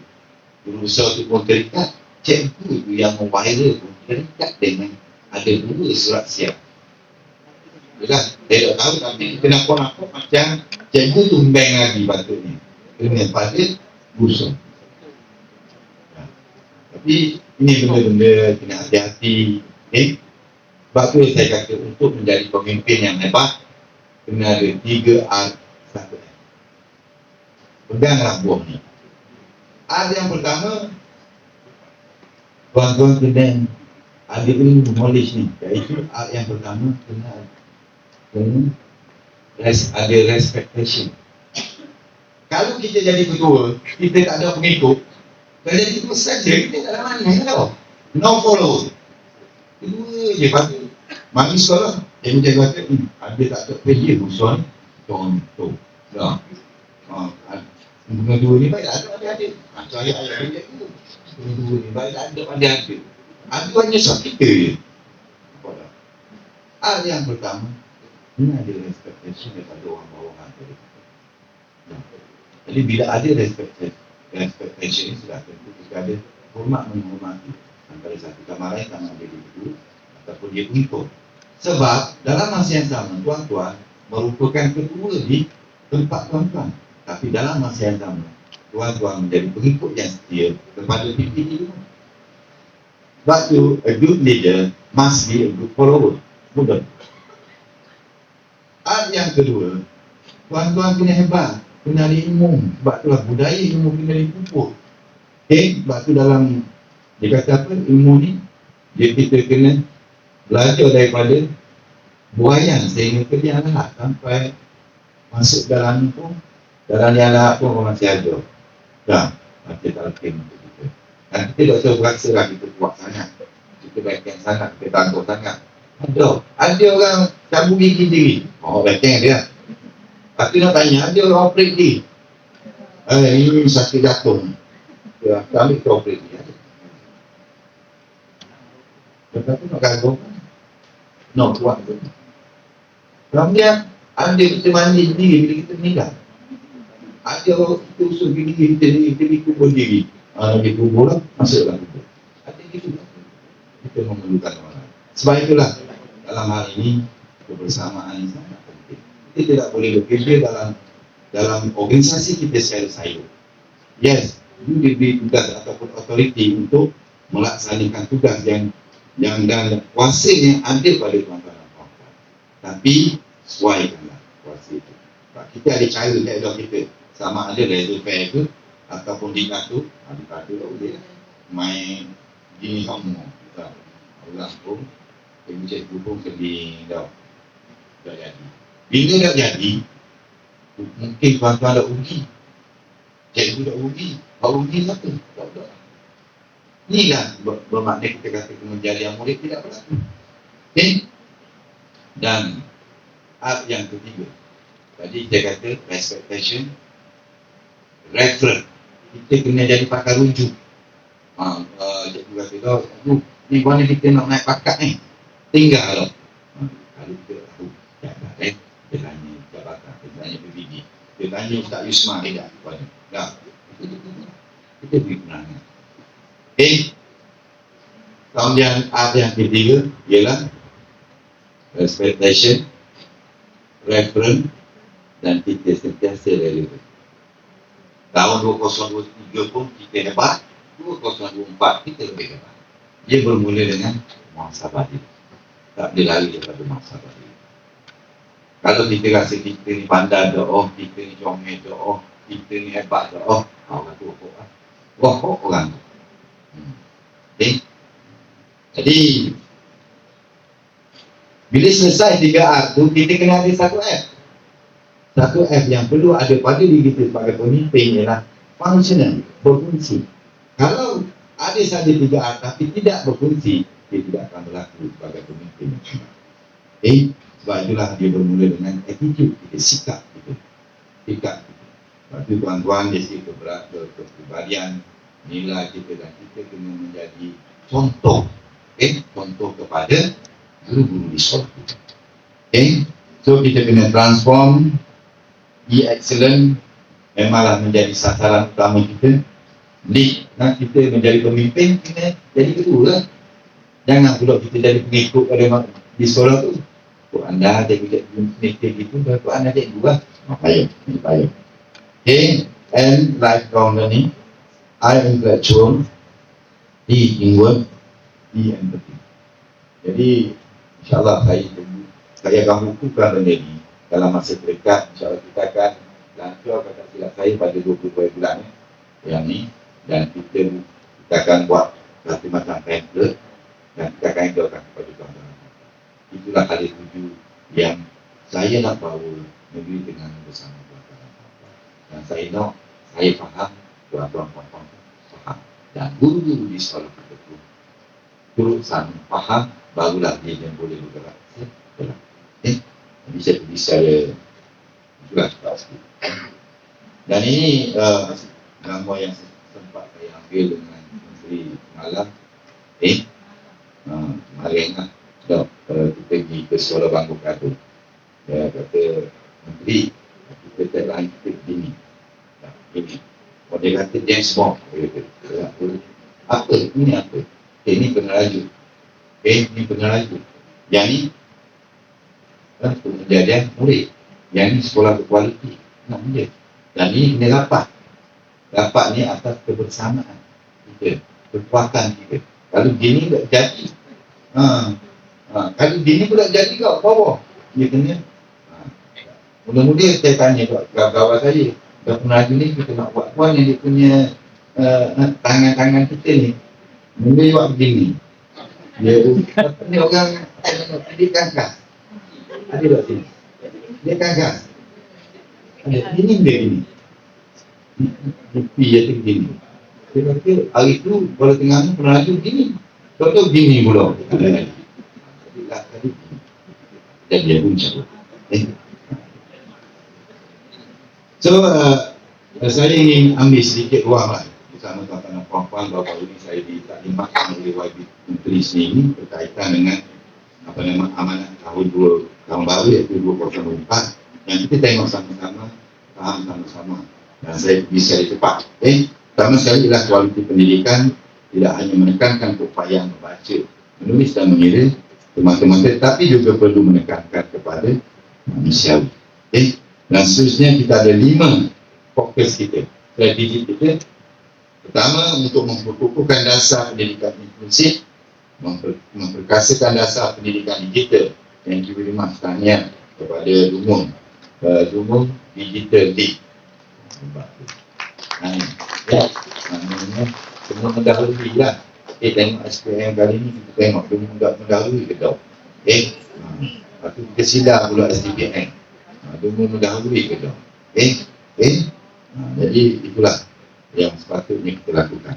Berusaha tu pun terikat, cikgu tu yang memviral pun terikat dengan ada 2 surat siap. Jelas, saya tak tahu tapi kenapa macam cikgu tu membang lagi patutnya kena pada berusaha. Tapi ini benda-benda kena hati-hati. Sebab tu saya kata untuk menjadi pemimpin yang hebat kena ada 3 R, 1 M. Peganglah buah ni. R yang pertama, tuan-tuan kena ada ilmu knowledge ni. Iaitu R yang pertama kena ada respectation. Kalau kita jadi ketua, kita tak ada pengikut, kalau jadi ketua saja, kita tak ada mana tau. No follow. Kedua je patut. Mari sekolah, yang macam kata, ada tak ada pedia usaha ni, contoh. Dah. Bunga dua ni baik ada. Macam ayat-ayat dia tu. Bunga dua ni baik ada. Ada hanya satu kita je. Hal yang pertama, ini ada respectation daripada orang bawahan tadi. Jadi bila ada respectation ni sudah tentu kita ada hormat menghormati antara satu kamar lain sama ada itu ataupun dia pengikut. Sebab dalam masa yang sama tuan-tuan merupakan ketua di tempat tuan-tuan. Tapi dalam masa yang sama tuan-tuan menjadi pengikut yang setia kepada pimpin itu. Sebab tu a good leader must be a good follower. Mudah. Yang kedua, tuan-tuan kena hebat, kena ada ilmu. Sebab itulah budaya ilmu kena dipupuk. Sebab tu dalam dia kata apa, ilmu ni kita kena belajar daripada buayan sehingga ke dia lahat sampai masuk dalam pun dalam dia lahat pun orang masih ajar. Dah, macam talqin untuk kita. Dan kita tak usah berasa lah kita kuat sangat, kita baikkan sangat, kita tangguh sangat. Ada orang cabut gigi diri, baikkan dia. Lepas tu nak tanya, ada orang operate diri. Ini sakit jantung. Kita ambil ke operate dia. Lepas tu nak kagum. Nak kuat tu. Kemudian ada kita mandi sendiri bila kita meninggal. Ada orang kita usul gigi kita dikubur diri. Dikubur lah, masuklah kubur. Ada gitu. Kita memerlukan orang lain. Sebab itulah dalam hal ini kebersamaan ini sangat penting. Kita tidak boleh bekerja dalam organisasi kita secara silo. Yes, you diberi tugas ataupun authority untuk melaksanakan tugas yang dan kuasa yang ada pada tuan-tuan dan puan-puan. Tapi sesuaikanlah kuasa itu. Sebab kita ada cara kaedah kita. Sama ada level fair ke ataupun dikatu, dikatu tak boleh main gini kamu. Allah pun cikgu pun sedih dah jadi. Bila dah jadi, mungkin tuan-tuan dah uji. Cikgu dah uji. Baru uji satu. Tak. Inilah bermakna kita kata kemenjadian murid tidak berlaku. Okay? Dan yang ketiga, tadi saya kata expectation, reference. Kita kena jadi pakar rujuk. Cikgu kata, ni mana kita nak naik pakat ni? Tinggal lah. Kalau kita tahu, dia tanya jabatan, dia tanya PBB, dia tanya Ustaz Yusma tidak? Tak. Kita beri penerangan. Okay. Kemudian yang ketiga ialah expectation, reference, dan kita sentiasa relevan. Tahun 2023 pun kita hebat, 2024 kita lebih hebat. Dia bermula dengan muhasabah diri. Tak boleh lari daripada muhasabah diri. Kalau kita rasa kita ni pandai dah, kita ni comel dah, kita ni hebat dah, orang tu orang tu. Okay. Jadi bila selesai 3R tu, kita kena ada satu F. Satu F yang perlu ada pada diri kita sebagai pemimpin ialah functional, berfungsi. Kalau ada saja 3R tapi tidak berfungsi, dia tidak akan berlaku sebagai pemimpin. Okay. Sebab itulah dia bermula dengan attitude kita, sikap kita. Sikap kita. Sebab itu tuan-tuan dia sikap kepribadian, nilai kita, dan kita kena menjadi contoh. Okay. Contoh kepada guru-guru di sekolah kita. Okay. So kita kena transform, be excellent, memanglah menjadi sasaran utama kita. Lead, kita menjadi pemimpin, kena jadi kedua. Jangan pula kita jadi pengikut pada di sekolah tu. Kok anda jadi pengikut gitu, kok anda jadi juga. Payah. Okay. And lifelong learning, I intellectual, D inward, D empathy. Jadi InsyaAllah saya akan bukukan benda ni dalam masa terdekat. InsyaAllah kita akan lansur kakak silap saya pada 22 bulan yang ni, dan kita akan buat satu macam pamphlet dan kita akan edarkan kepada tuan-tuan. Itulah kali 7 yang saya nak bawa negeri dengan bersama tuan-tuan. Dan saya faham, tuan-tuan faham, dan guru-guru di sekolah kita pun turut sama faham, barulah dia yang boleh bergerak. Bisa juga sikit. Dan ini gambar yang sempat saya ambil dengan Menteri Malam. Kemarin kita pergi ke Sekolah Bangku Kadu. Dia kata, Menteri, kita tak lain kita begini. Kalau dia kata James Bond, apa? Ini apa? Ini peneraju. Ini peneraju. Yang ni kejadian murid. Yang ni sekolah berkualiti. Dan ini kena dapat ni atas kebersamaan kita, kekuatan kita. Kalau gini tak jadi, kalau gini pun tak jadi kat bawah, dia kena mula-mula saya tanya kat kawan saya, dah pernah ni kita nak buat puan yang dia punya tangan-tangan kita ni mula buat begini, dia orang dia kangkas, ada tak sini, dia kangkas, ini dia gini, dia tu gini. Dia kata hari tu kalau tengah ni pernah ada gini, contoh gini pula tadi dan dia pun cabut. So saya ingin ambil sedikit ruang lah bersama tuan-tuan dan puan-puan. Baru-baru ini saya ditaklimatkan oleh YB Menteri sendiri berkaitan dengan amanat tahun baru iaitu 2024 yang kita tengok sama-sama, faham sama-sama, dan saya bisa cepat. Pertama sekali ialah kualiti pendidikan, tidak hanya menekankan keupayaan membaca, menulis dan mengira semata-mata, tetapi juga perlu menekankan kepada manusiawi. Dan seterusnya kita ada 5 fokus kita, strategi kita. Pertama, untuk memperkukuhkan dasar pendidikan inklusif, memperkasakan dasar pendidikan digital. Thank you very much, tahniah kepada Dumung Digital League. Semua mendahului lah. Tengok SPM kali ni, kita tengok Dumung mendahului ke tak? Lepas tu kita sidar pula SDPN. Dumung mendahului ke tak? Jadi itulah yang sepatutnya kita lakukan.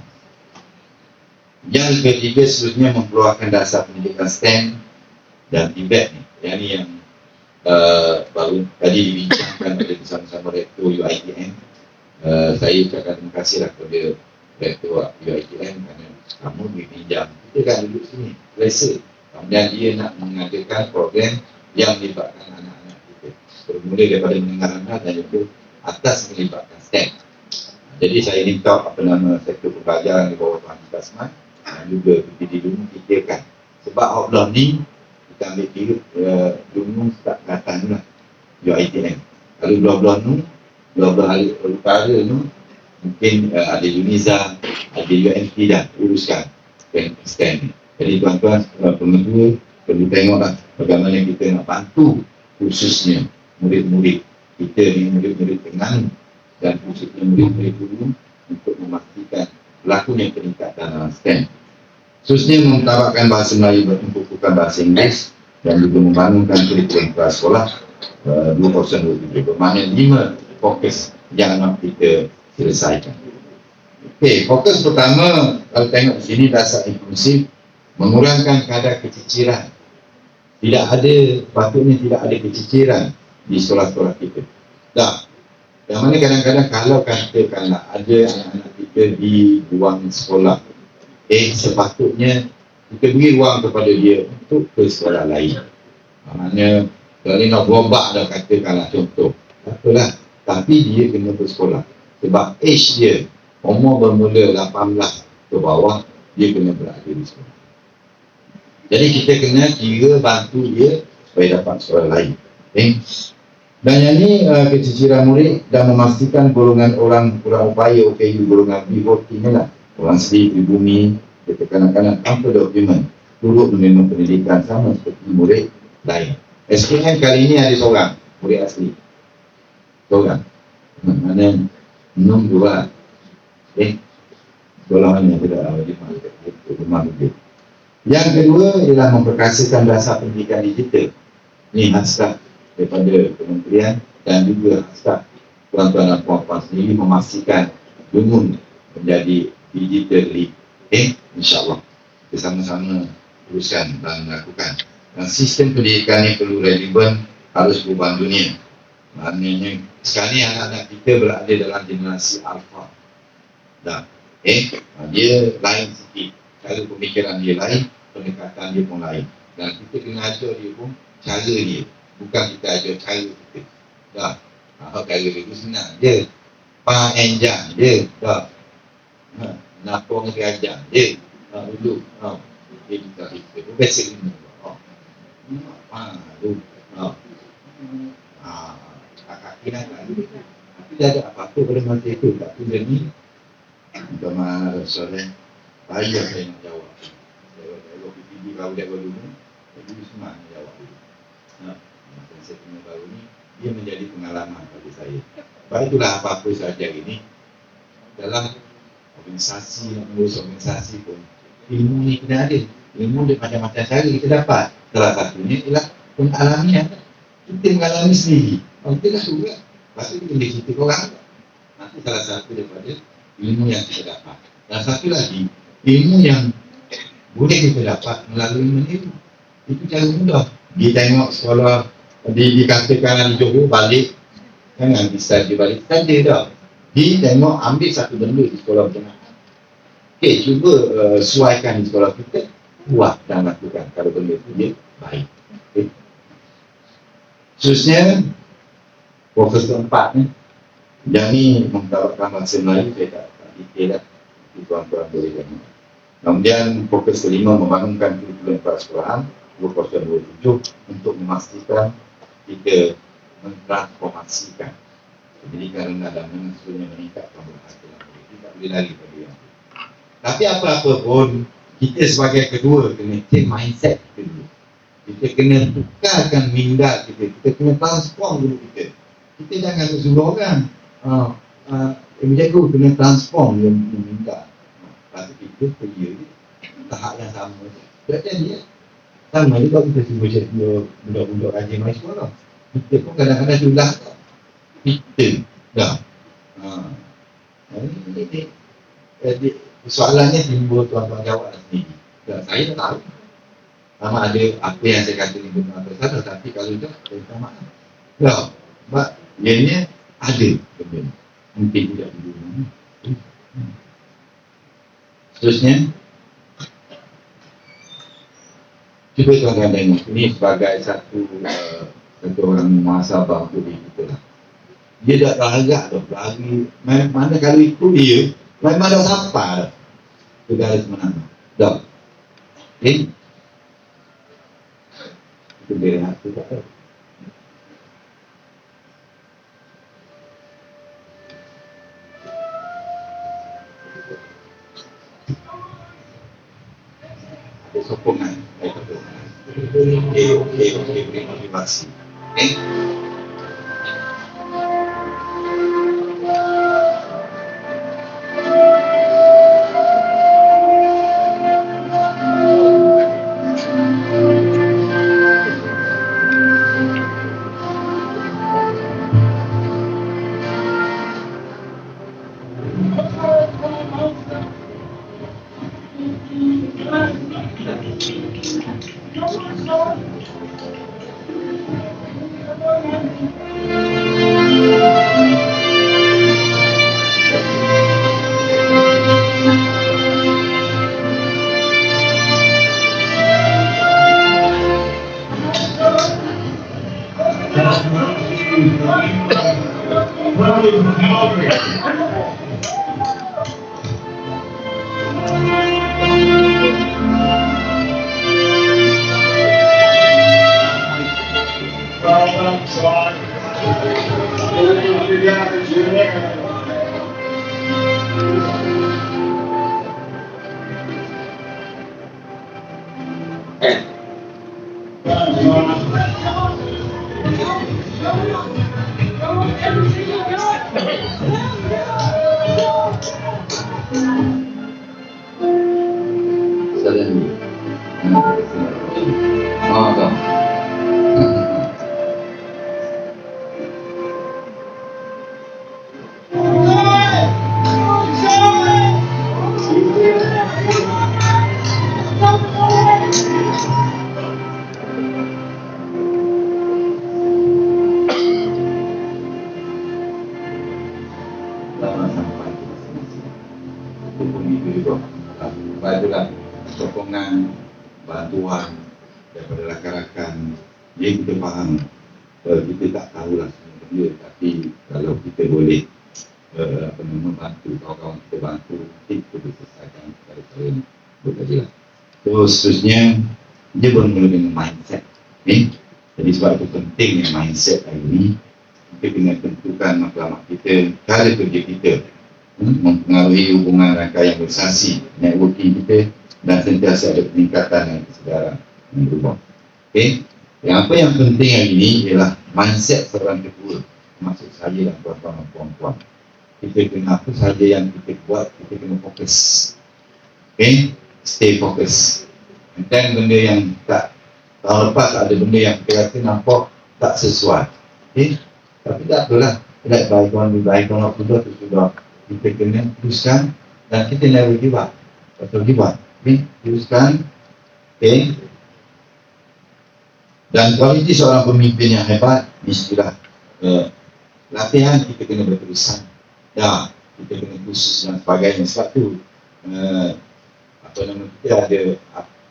Yang ketiga seterusnya mengeluarkan dasar pendidikan STEM dan TVET ni. Yang ni yang baru tadi dibincangkan oleh bersama-sama Rektor UiTM. Saya ucapkan terima kasihlah kepada Rektor UiTM kerana kamu dipinjam. Kita kan duduk sini, selesa. Kemudian dia nak mengadakan program yang melibatkan anak-anak kita. Bermula daripada mendengar anak dan juga atas melibatkan STEM. Jadi saya minta sektor pembelajaran di bawah Tuan Kasman dan juga PPD dulu fikirkan. Sebab outlaw ni kita ambil kira dulu start datang lah UiTM. Kalau blok-blok ni, blok-blok utara ni mungkin ada UNIZA, ada UNT dah uruskan STEM ni. Jadi tuan-tuan pengetua perlu tengoklah bagaimana kita nak bantu khususnya murid-murid kita ni, murid-murid Terengganu dan khususnya murid-murid dulu untuk memastikan berlakunya peningkatan dalam STEM. Khususnya mengutarakan bahasa Melayu bertumpukan bahasa Inggeris dan juga membangunkan kurikulum kelas sekolah 2027. Bermakna 5 fokus yang nak kita selesaikan. Okey, fokus pertama kalau tengok di sini dasar inklusif, mengurangkan kadar keciciran. Patutnya tidak ada keciciran di sekolah-sekolah kita. Yang mana kadang-kadang kalau katakanlah ada anak-anak kita di ruang sekolah, sepatutnya kita beri ruang kepada dia untuk ke sekolah lain. Maknanya kalau nak berubah dah katakanlah contoh, tak apalah, tapi dia kena bersekolah. Sebab age dia, umur bermula 18 ke bawah, dia kena berada di sekolah. Jadi kita kena kira bantu dia supaya dapat sekolah lain. Dan yang ni keciciran murid dan memastikan golongan orang kurang upaya OKU golongan B40 ni lah, orang sedih pribumi, kita kanak-kanak tanpa dokumen turut menerima pendidikan sama seperti murid lain. SPM kali ini ada seorang murid asli, seorang mana 6 dua golongan yang tidak ada di rumah kita. Yang kedua ialah memperkasakan dasar pendidikan digital. Ini hasrat daripada kementerian dan juga hasrat tuan-tuan dan puan-puan sendiri memastikan Dungun menjadi digitally. InsyaAllah kita sama-sama teruskan dan lakukan. Dan sistem pendidikan ini perlu relevan, harus perubahan dunia. Maknanya sekarang anak-anak kita berada dalam generasi alpha. Dia lain sikit. Cara pemikiran dia lain, pendekatan dia pun lain. Dan kita kena ajar dia pun cara dia. Bukan kita ajar cara kita. Cara dia tu senang je. Enjang je. Napong diajar je. Duduk. Kita biasa ni. Kaki nak lalu. Tapi dah ada apa-apa pada masa itu. Tapi dia ni Tuan Rasulullah bayar saya nak jawab. Kalau PPD baru dia dulu, jadi semua nak jawab dulu. Masa saya punya baru ni, dia menjadi pengalaman bagi saya. Baik itulah apa-apa sahaja ini. Dalam organisasi, nak mengurus organisasi pun, ilmu ni kena ada. Ilmu dia macam-macam cara kita dapat. Salah satunya ialah pengalaman. Kita mengalami sendiri. Kita dah suruh. Lepas tu kita boleh cerita ke orang. Nanti salah satu daripada ilmu yang kita dapat. Dan satu lagi, ilmu yang boleh kita dapat melalui meniru. Itu cara mudah. Dia tengok sekolah, dikatakan di Johor balik, jangan bisa dia balik saja dah. Dia tengok ambil satu benda di sekolah berkenaan. Okey, cuba suaikan di sekolah kita, buat dan lakukan. Kalau benda itu dia baik. Okay. Khususnya, fokus keempat ni, yang ni mengutarakan bahasa Melayu, saya tak detail lah. Tuan-tuan boleh tengok. Kemudian fokus kelima membangunkan kurikulum prasekolahan 2027 untuk memastikan kita mentransformasikan pendidikan rendah dan menengah meningkatkan berhasilan. Kita tak boleh lari pada yang itu. Tapi apa-apa pun kita sebagai kedua kena change mindset kita dulu. Kita kena tukarkan minda kita. Kita kena transform dulu kita. Kita jangan suruh orang. Menjaga kena transform yang minda. Lepas kita kerja tahap yang sama. Berarti dia sama juga kita cuba budak-budak rajin main sekolah. Kita pun kadang-kadang sudah kita dah. Soalannya timbul tuan-tuan jawab sendiri. Saya tak tahu. Sama ada apa yang saya kata ni benar atau salah, tapi kalau tak, saya minta maaf. Ya, sebab ianya ada benda ni. Mungkin tidak di dunia. Seterusnya, cuba tuan-tuan tengok. Ini sebagai satu orang muhasabah untuk diri kita lah. Dia tak teragak tu. Mana kalau ikut dia, memang dah sampai ke garis menang. Dah. Okay? Itu dia rehat tu tak tahu. Ada sokongan. Okey, beri motivasi. Okay? Sokongan, bantuan daripada rakan-rakan yang kita faham, kita tak tahulah sebenarnya, tapi kalau kita boleh membantu kawan-kawan kita, bantu, kita boleh selesaikan perkara ini. Berkajilah. Terus seterusnya, dia bermula dengan mindset. Okay? Jadi sebab itu pentingnya mindset hari ini. Kita kena tentukan matlamat kita, cara kerja kita, mempengaruhi hubungan rangkaian organisasi, networking kita, dan sentiasa ada peningkatan dan kesedaran yang berubah. Okay? Yang yang penting hari ini ialah mindset seorang ketua, maksud saya dan tuan-tuan dan puan-puan. Kita kena apa sahaja yang kita buat, kita kena fokus. Okay? Stay fokus. Dan benda yang tak, tahun lepas ada benda yang kita rasa nampak tak sesuai. Okay? Tapi tak apalah. Tidak baik orang sudah tu sudah. Kita kena teruskan dan kita never give up. Atau give up. Okay? Teruskan. Okay? Dan kualiti seorang pemimpin yang hebat, istilah latihan kita kena berterusan. Ya, kita kena khusus dan sebagainya. Sebab tu kita ada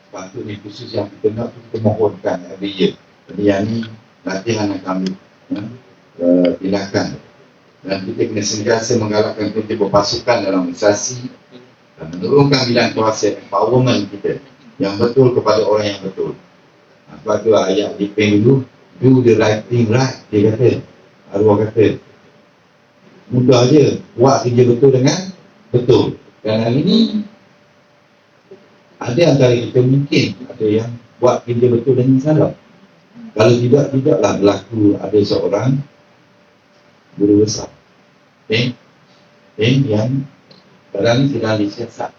sepatutnya khusus yang kita nak, kita mohonkan every year. Jadi yang ni latihan yang kami tindakan. Dan kita kena sentiasa menggalakkan kita berpasukan dalam organisasi dan menurunkan bidang kuasa empowerment kita yang betul kepada orang yang betul. Sebab tu ayat Dipeng dulu, do the right thing right, dia kata, arwah kata mudah je, buat kerja betul dengan betul. Dan hari ini ada antara kita mungkin ada yang buat kerja betul dengan salah. Kalau tidak, tidaklah berlaku ada seorang guru besar yang sekarang ni sedang disiasat.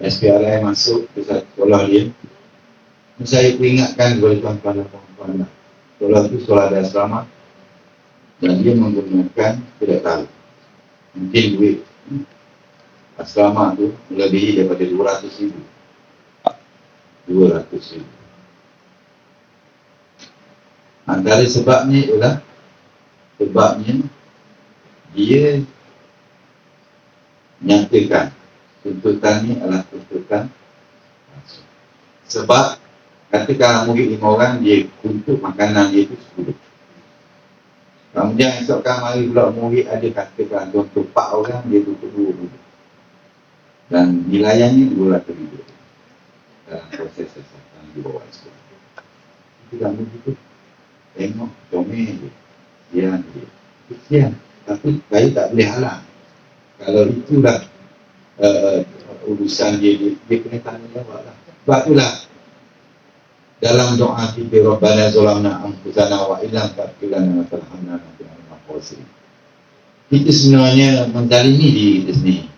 SPRI masuk ke sekolah dia. Saya ingatkan kepada tuan-tuan dan puan-puan, sekolah itu sekolah ada asrama dan dia menggunakan, tidak tahu, mungkin duit asrama tu melebihi daripada 200,000. 200,000. Antara sebabnya ialah dia nyatakan tuntutan ni adalah tuntutan sebab katakan murid 5 orang, dia untuk makanan dia itu 10. Kemudian esokkan mari pula murid ada katakan untuk 4 orang, dia tutup 20. Dan nilainya 200,000 dalam proses sesuatu di bawah sekolah. Itu dah begitu. Tengok, comel dia. Kesian. Tapi saya tak boleh halang. Kalau itulah urusan dia kena tanggungjawab lah. Sebab itulah dalam doa kita, Rabbana zalamna anfusana wa illam taghfir lana wa tarhamna lanakunanna minal khasirin. Kita sebenarnya menzalimi diri kita sendiri.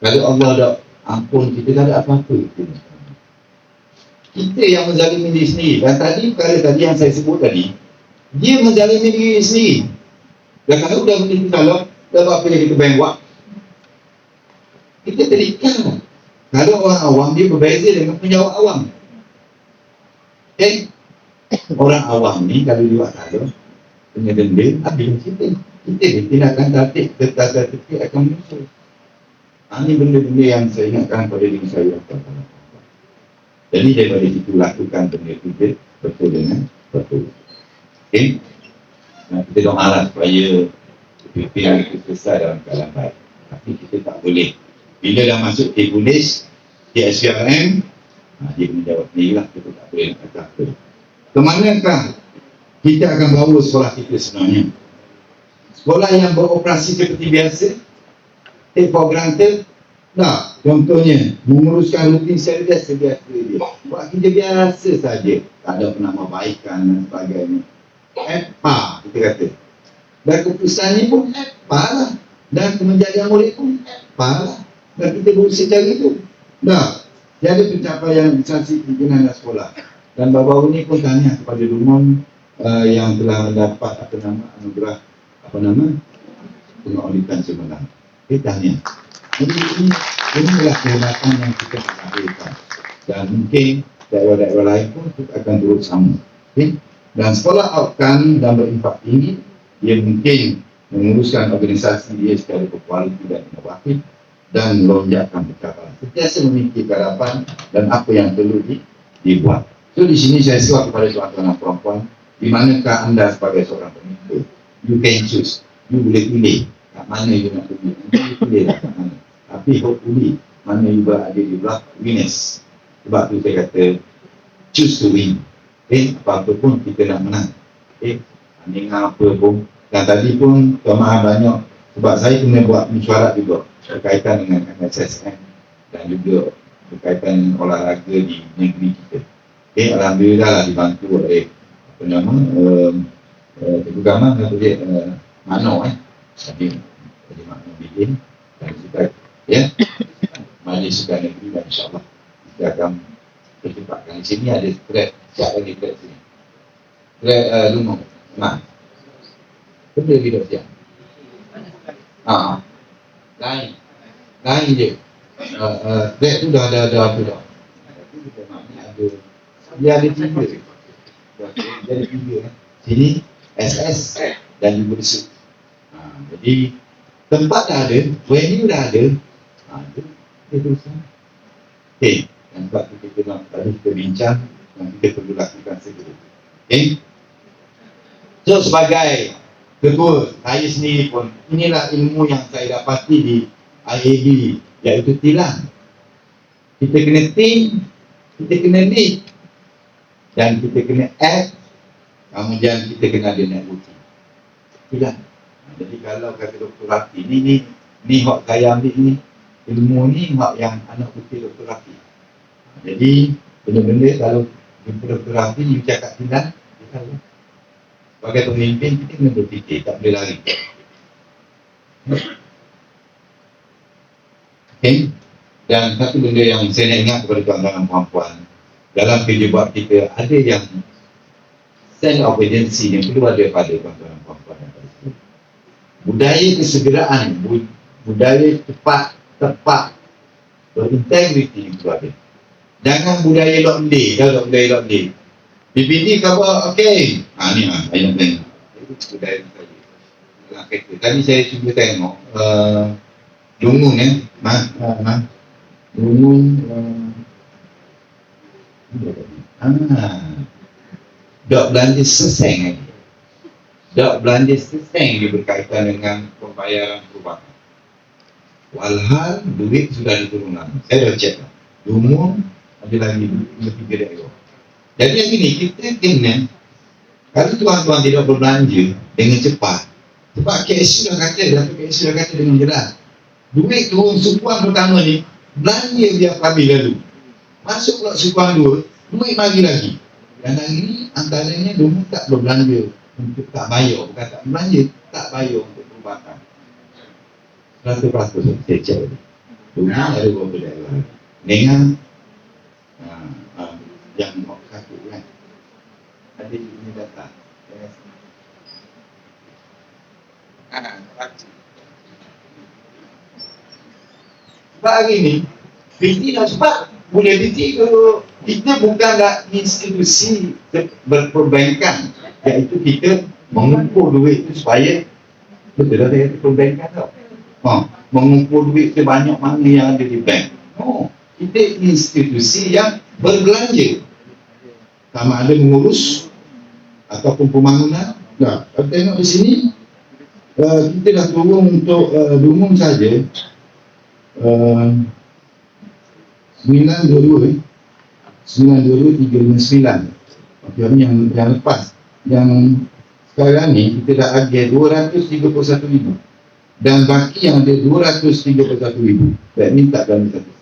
Kalau Allah dah ampun kita, tak ada apa-apa kita yang menzalimi diri sendiri. Dan perkara tadi yang saya sebut tadi, dia menzalimi diri sendiri. Dan kalau dah benda tu salah, dah apa yang kita bayang buat, kita terikat. Kalau orang awam, dia berbeza dengan penjawab awam. Orang awam ni kalau dia buat salah, kena denda, habis kita tindakan tertib akan menyusul. Ini benda-benda yang saya ingatkan pada diri saya. Jadi daripada situ lakukan benda kita betul dengan betul. Nah, kita doalah supaya PPR itu selesai dalam keadaan baik. Tapi kita tak boleh. Bila dah masuk ke polis, ke SPRM, dia menjawab sendirilah, kita tak boleh nak kata apa. Kemanakah kita akan bawa sekolah kita sebenarnya? Sekolah yang beroperasi seperti biasa, take for granted, tak. Contohnya, menguruskan rutin serius biasa dia. Buat kerja biasa saja. Tak ada penambahbaikan dan sebagainya. EPA, kita kata. Dan keputusan ni pun EPA lah. Dan kemenjadian murid pun EPA lah. Dan kita berusaha cari itu. Tak. Tiada pencapaian instansi pimpinan dan sekolah. Dan baru-baru ni pun tanya kepada Dumon yang telah mendapat anugerah pengauditan sebenar. Kita tanya. Jadi inilah kehormatan yang kita lakukan. Dan mungkin daerah-daerah lain pun kita akan turut sama. Dan sekolah outcome dan berimpak tinggi, dia mungkin menguruskan organisasi dia secara berkualiti dan inovatif dan melonjakkan pencapaian. Sentiasa memikirkan harapan dan apa yang perlu dibuat. So di sini saya suap kepada tuan-tuan dan puan-puan, di manakah anda sebagai seorang pemimpin? You can choose. You boleh pilih kat mana you nak pergi. You pilih lah kat mana. Tapi hopefully mana you berada di belah winners. Sebab tu saya kata choose to win. Apa-apa pun kita nak menang. Dengan apa pun. Dan tadi pun Tuan Maha banyak, sebab saya kena buat mesyuarat juga berkaitan dengan MSSM dan juga berkaitan dengan olahraga di negeri kita. Alhamdulillah lah dibantu oleh Cikgu Gamal atau dia Mano Jadi Mano bikin dan kita Majlis Sukan Negeri, dan insyaAllah kita akan terjebakkan. Di sini ada track, siap lagi track sini, track Lumong. Nah, benda video siap. Lain je. Track tu dah ada apa dah. Dia ada 3. Dia ada 3. Sini SS dan juga besut. Jadi tempat dah ada, venue dah ada. Dia teruskan. Dan sebab tu kita bincang dan kita perlu lakukan segera. So sebagai ketua, saya sendiri pun, inilah ilmu yang saya dapati di IAB, iaitu tilang. Kita kena think, kita kena lead, dan kita kena act, kemudian kita kena ada networking. Tilang. Jadi kalau kata Dr. Rafi, ni hak saya ambil ni, ilmu ni hak yang anak putih Dr. Rafi. Jadi benda-benda kalau jumpa Dr. Rafi, you cakap tilang, dia tahu. Sebagai pemimpin, kita kena berfikir, tak boleh lari. Dan satu benda yang saya nak ingat kepada tuan-tuan dan puan-puan, dalam kerja buat kita, ada yang sense of urgency yang perlu ada pada tuan-tuan dan puan-puan. Budaya kesegeraan, budaya cepat tepat, berintegriti itu ada. Jangan budaya lock-day, lock-day. PPD cover, okey. Ni ayat tengok. Itu budaya saya. Tadi saya cuba tengok Lungun Lungun dok belanja seseng dia berkaitan dengan pembayaran perubatan. Walhal duit sudah diturunkan. Saya dah cek. Lungun ada lagi 3 daerah. Jadi yang ini kita kena, kalau tuan-tuan tidak berbelanja dengan cepat, sebab KSU dah kata dengan jelas, duit turun sukuan pertama ni, belanja dia habis lalu. Masuk pula sukuan 2, duit bagi lagi. Dan hari ni antaranya Lungun tak berbelanja untuk tak bayar, bukan tak belanja, tak bayar untuk perubatan. 100% saya cek. Lungun ada beberapa daerah dengan yang nak satu kan, ada ini data. Sebab hari ni BT nak cepat. Boleh BT kalau kita bukanlah institusi berperbankan, iaitu kita mengumpul duit itu supaya betul lah saya perbankan tau. Mengumpul duit sebanyak mana yang ada di bank. Kita institusi yang berbelanja, sama ada mengurus ataupun pembangunan. Nah, kalau tengok di sini kita dah turun untuk Lungun saja 922 359. Okey, yang lepas, yang sekarang ni kita dah agih 231,000 dan baki yang ada 231,000. Saya minta dalam satu.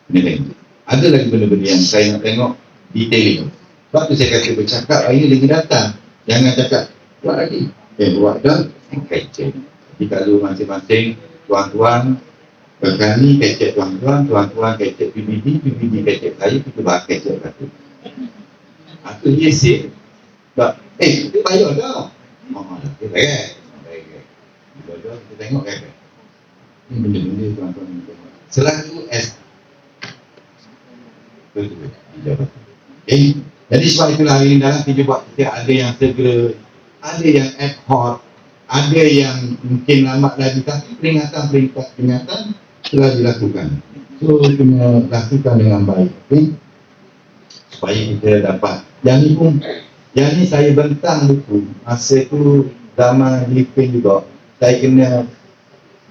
Ini ada lagi benda-benda yang saya nak tengok detailing. Sebab tu saya kata bercakap hari ni dengan data. Jangan cakap buat lagi. Buat dah kecek. Jadi kalau masing-masing tuan-tuan kami kecek tuan-tuan kecek PBD kecek saya, kita bahas kecek satu. Itu dia say. Sebab kita bayar dah. Kita bayar. Kita tengok kan. Ini benda-benda tuan-tuan selaku jadi sebab itulah hari ini dalam kita buat, kita ada yang segera, ada yang ad hoc, ada yang mungkin lambat lagi, tapi peringatan telah dilakukan. So kena lakukan dengan baik, supaya kita dapat. Yang ni saya bentang buku masa tu zaman Living juga. Saya kena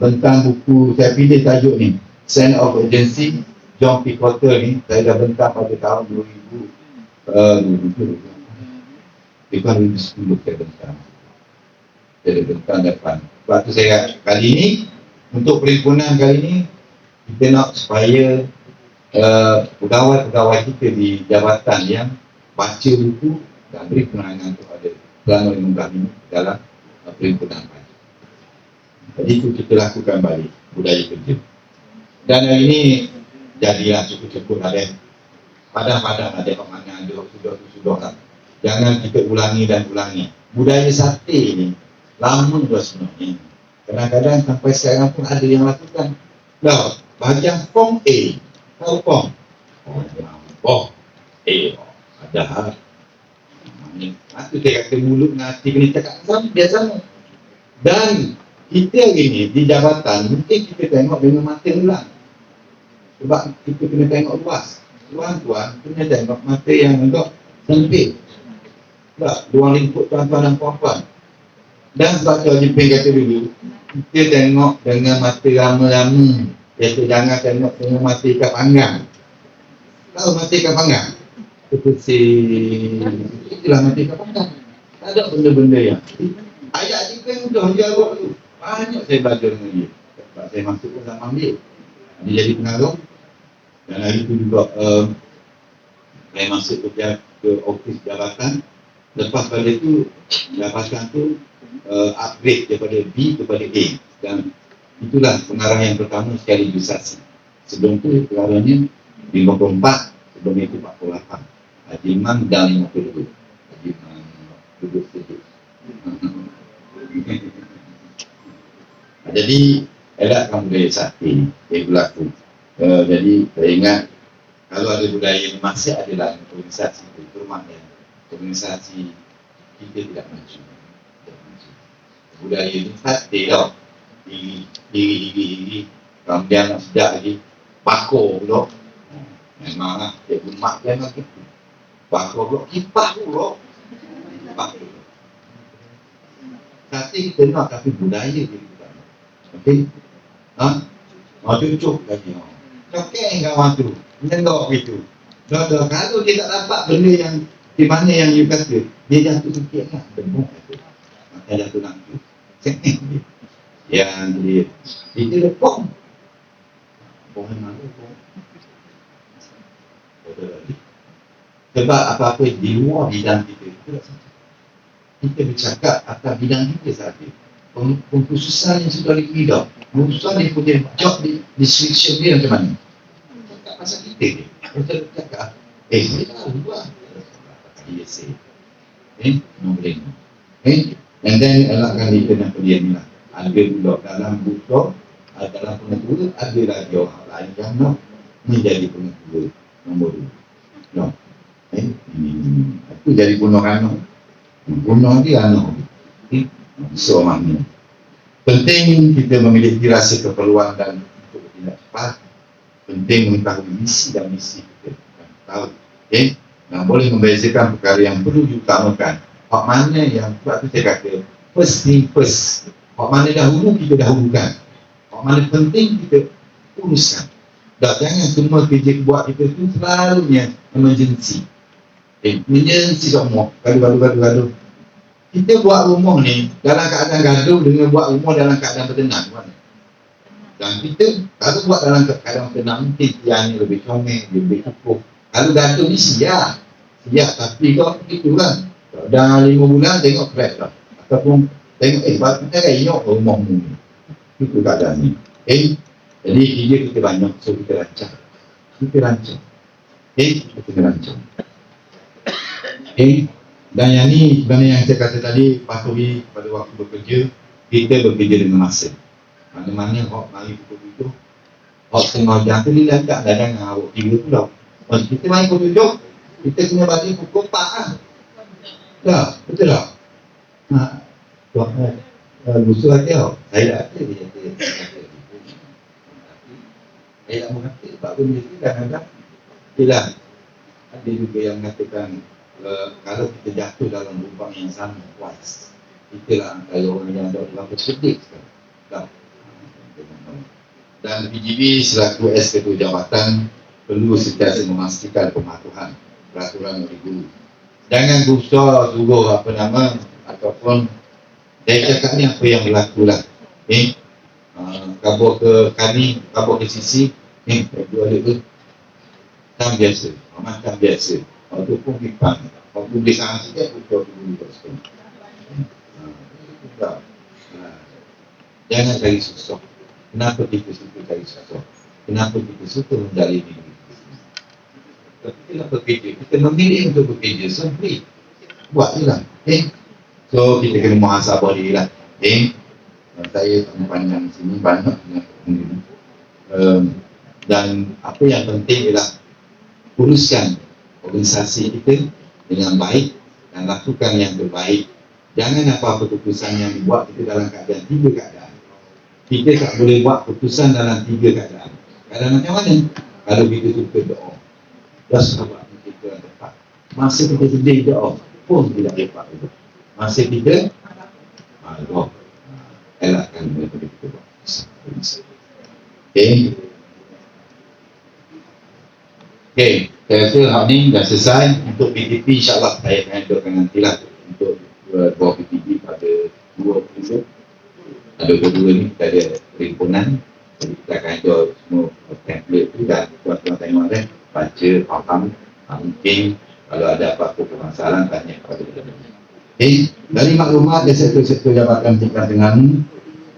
bentang buku, saya pilih tajuk ni, Sense of Urgency, John P. Cotter ni. Saya dah bentang pada tahun 2010 saya bentang. Saya dah bentang depan. Sebab tu saya kali ni, untuk perhimpunan kali ni, kita nak supaya pegawai-pegawai kita di jabatan yang baca buku dan beri penerangan kepada selama 15 minit dalam perhimpunan. Jadi itu kita lakukan balik budaya kerja. Dan hari ini jadilah cukup-cukup ada padang-padang ada mana ada sudah lah. Jangan kita ulangi. Budaya sate ni lama dah sebenarnya. Kadang-kadang sampai sekarang pun ada yang lakukan. Dah bahagian form A, tahu form? Ada. Itu saya kata mulut dengan hati kena cakap sama biasa. Dan kita hari ni di jabatan mungkin kita tengok dengan mata ulang. Sebab kita kena tengok luas. Tuan-tuan kena tengok mata yang agak sempit. Tak, ruang lingkup tuan-tuan dan puan-puan. Dan sebab tu Jepin kata dulu, kita tengok dengan mata rama-rama. Iaitu jangan tengok dengan mata ikat panggang. Tahu mata ikat panggang? Itulah mata ikat panggang. Tak ada benda-benda yang ayat Jepin sudah jawab tu. Banyak saya belajar dengan dia. Sebab saya masuk pun sama dia. Dia jadi pengaruh. Dan hari itu juga saya masuk ke ofis jabatan. Lepas pada itu jabatan tu upgrade daripada B kepada A. Dan itulah pengarah yang pertama sekaligus saksi. Sebelum tu pengarahnya 54, sebelum itu 48. Haji Imam dan 52. Haji Imam duduk sejuk. Jadi elakkan budaya sakti yang berlaku. Jadi saya ingat kalau ada budaya yang masih ada dalam organisasi itu maknanya organisasi kita tidak maju. Budaya ini hati tau, diri kemudian nak sedap lagi bakor pula. Memang lah, dia mak dia nak gitu bakor pula, kipah pula bakor. Tapi kita nak, tapi budaya dia tidak. Okay, mau cucuk lagi, cokeng kawan tu, menengok gitu. Kalau dia tak dapat benda yang di mana yang you kata, dia jatuh sikit lah, bengok tu, dia jatuh nanti. Yang dia lepong, pohon mana pun. Sebab apa-apa di luar bidang kita itu tak saja. Kita bercakap atas bidang kita saja. Pengkhususan yang sudah dipidang, pengkhususan dia punya job description dia macam mana. Cakap pasal kita dia. Kita bercakap, saya tahu juga. Dia say, no boleh. And then elakkan dia kena pilihan ni lah. Ada pula dalam buku, dalam pengetua, ada lagi orang lain yang nak menjadi pengetua nombor 2. No. Itu jadi bunuh kano. Bunuh dia ano. Seorang ni. Penting kita memiliki rasa keperluan dan untuk bertindak cepat. Penting mengetahui misi dan misi kita. Tahu. Nah, boleh membezakan perkara yang perlu diutamakan. Hak mana yang sebab tu saya kata first thing first. Hak mana dahulu kita dahulukan. Hak mana penting kita uruskan. Dan jangan semua kerja buat kita tu selalunya emergency. Emergency semua. Gaduh. Kita buat rumah ni dalam keadaan gaduh dengan buat rumah dalam keadaan bertenang. Mana? Dan kita kalau buat dalam keadaan bertenang mungkin yang ni lebih comel, lebih cukup. Kalau gaduh ni siap. Tapi kau begitu kan. Dah 5 bulan tengok crash lah. Ataupun tengok kita kan ingat rumah ni. Itu keadaan ni. Jadi kerja kita banyak, so kita rancang. Kita rancang. Dan yang ni sebenarnya yang saya kata tadi, patuhi pada waktu bekerja, kita bekerja dengan masa. Mana-mana hok mari pukul 7, hok setengah jam tu dia tak kadang awak 3 pula. Kalau kita main pukul 7, kita kena balik pukul 4 lah. Tak, betul tak? Musuh hati saya tak ada dia kata. Saya tak mahu kata sebab benda tu kadang-kadang yelah, ada juga yang mengatakan kalau kita jatuh dalam lubang yang sama twice, kita lah antara orang yang ada dalam bersedih sekarang. Dan PGB selaku Ketua Jabatan perlu sentiasa memastikan pematuhan peraturan oleh guru. Jangan berusaha suruh ataupun saya cakap ni apa yang berlaku lah. Kabur ke kami, kabur ke sisi, dua ada tu tam biasa, macam biasa. Waktu pun pipang, waktu boleh sangat sikit, waktu dulu tak jangan cari susah. Kenapa kita suka cari susah? Kenapa kita suka menjalani diri? Tapi kenapa bekerja? Kita memilih untuk bekerja, simply buat je lah. So kita kena muhasabah diri lah. Saya tak panjang sini banyak dan apa yang penting ialah uruskan organisasi kita dengan baik dan lakukan yang terbaik. Jangan apa-apa keputusan yang dibuat kita dalam keadaan 3 keadaan. Kita tak boleh buat keputusan dalam 3 keadaan. Keadaan macam mana? Kalau kita suka doa, dah sahabat kita tepat. Masa kita sedih doa pun tidak dapat itu. Masa kita doa, elakkan benda kita buat. Okay, saya rasa hal ni dah selesai. Untuk PTP insyaAllah saya akan hadapkan nantilah untuk buat PTP pada 2 Oktober. Ada kedua ni kita ada perhimpunan. Jadi kita akan hadap semua template tu dan tuan-tuan tengok kan, baca, faham. Mungkin kalau ada apa-apa permasalahan tanya kepada kita. Dari maklumat dari sektor jabatan tingkat Terengganu,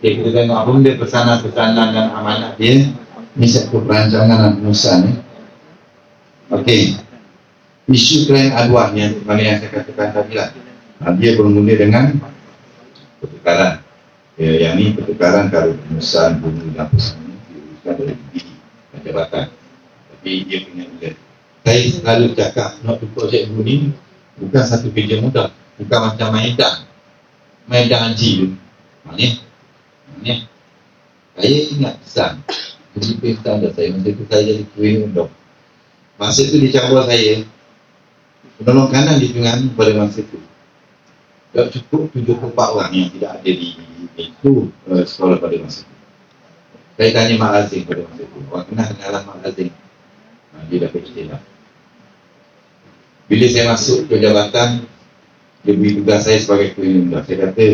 kita tengok apa benda pesanan-pesanan dan amanat dia. Ini sektor perancangan dan pengurusan ni. Okey, isu klaim aduan yang saya katakan tadi lah, dia bermula dengan pertukaran. Yang ni pertukaran kalau pengurusan bunga dan apa semua diuruskan oleh jabatan. Tapi dia punya bila. Saya selalu cakap nak projek bunga bukan satu kerja mudah. Bukan macam main dah haji tu. Maknanya saya ingat pesan. Jadi pesan dah saya masa tu saya jadi kuih undang. Masa tu dicabar saya penolong kanan di Terengganu pada masa tu. Tak cukup 74 orang yang tidak ada di itu sekolah pada masa itu. Saya tanya Mak Azim pada masa itu. Orang kenal Mak Azim. Dia dapat istilah. Bila saya masuk ke jabatan, dia beri tugas saya sebagai ketua. Saya kata,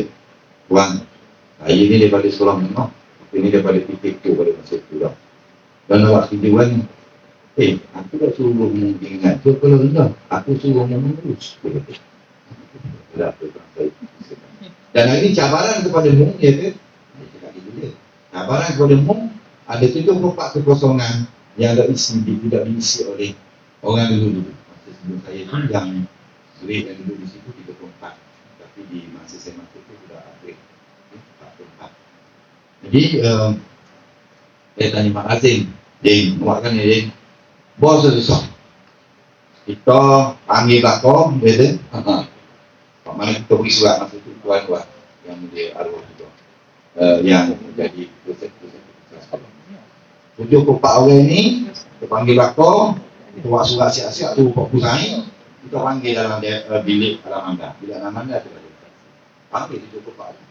Puan, saya ni daripada sekolah menengah. Ini daripada PTK pada masa itu. Dan awak tujuan, aku tak suruh mengingat. So, kalau enggak, aku suruh mengurus. Dan hari ini cabaran kepada mu, ya ke? Cabaran kepada mu, ada 74 kekosongan yang tidak diisi oleh orang dulu. Masa sebelum saya itu yang sulit yang duduk di situ 34. Tapi di masa saya masuk itu sudah ada 44. Jadi, saya tanya Mak Azim, Ding, awak kan ya Ding? Bos susah. Kita panggil bakor, dia tu. Pak mana kita beri surat masa itu tuan-tuan yang dia arwah juga. Yang menjadi pusat-pusat. 74 orang ni, kita panggil bakor, kita buat surat siap-siap tu Pak Pusai, kita panggil dalam bilik alam anda. Bilik alam anda tu ada. Panggil 74 orang.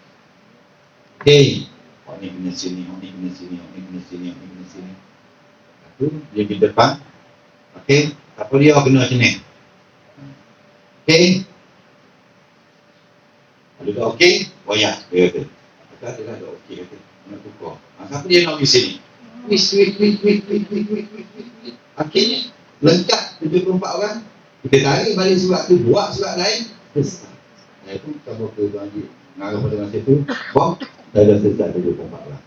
Okey, orang ni kena sini, orang ni kena sini, orang ni kena sini, orang ni kena sini. Itu dia di depan. Okey, apa dia kena macam ni? Okey. Kalau dah okey, boyak dia kata. Kata dia dah okey kata. Nak tukar. Siapa dia nak pergi sini? Wis. Akhirnya lengkap 74 orang. Kita tarik balik surat tu, buat surat lain. Saya pun tak bawa ke Haji. Ngarah pada masa tu, dah selesai 74 orang.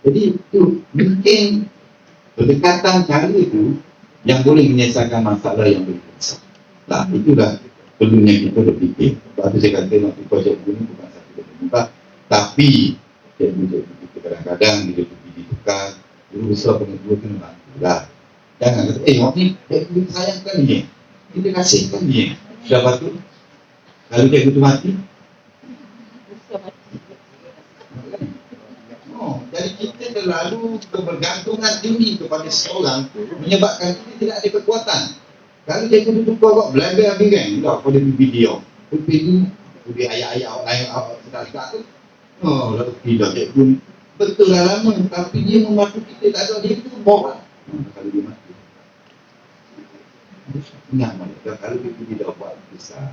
Jadi itu mungkin pendekatan cara itu yang boleh menyelesaikan masalah yang besar. Nah, itulah perlunya kita berfikir. Sebab tu saya kata nak projek ini bukan satu benda mudah. Tapi kita kadang-kadang bila pergi ditukar, guru besar pengetahuan kena bantu lah. Jangan kata, awak ni cikgu sayangkan ni, kita kasihkan ni. Sudah batu. Kalau cikgu tu mati, jadi kita terlalu kebergantungan tinggi kepada seorang menyebabkan kita tidak ada kekuatan. Kalau cikgu tu tukar kok belajar habis kan, tak pada video. Tapi dia ayat-ayat awak lain awak sedar-sedar tu. Lalu tidak cikgu betul lah lama, tapi dia membantu kita tak ada dia tu bawa. Kalau dia mati. Ingat mereka kalau dia tidak buat besar.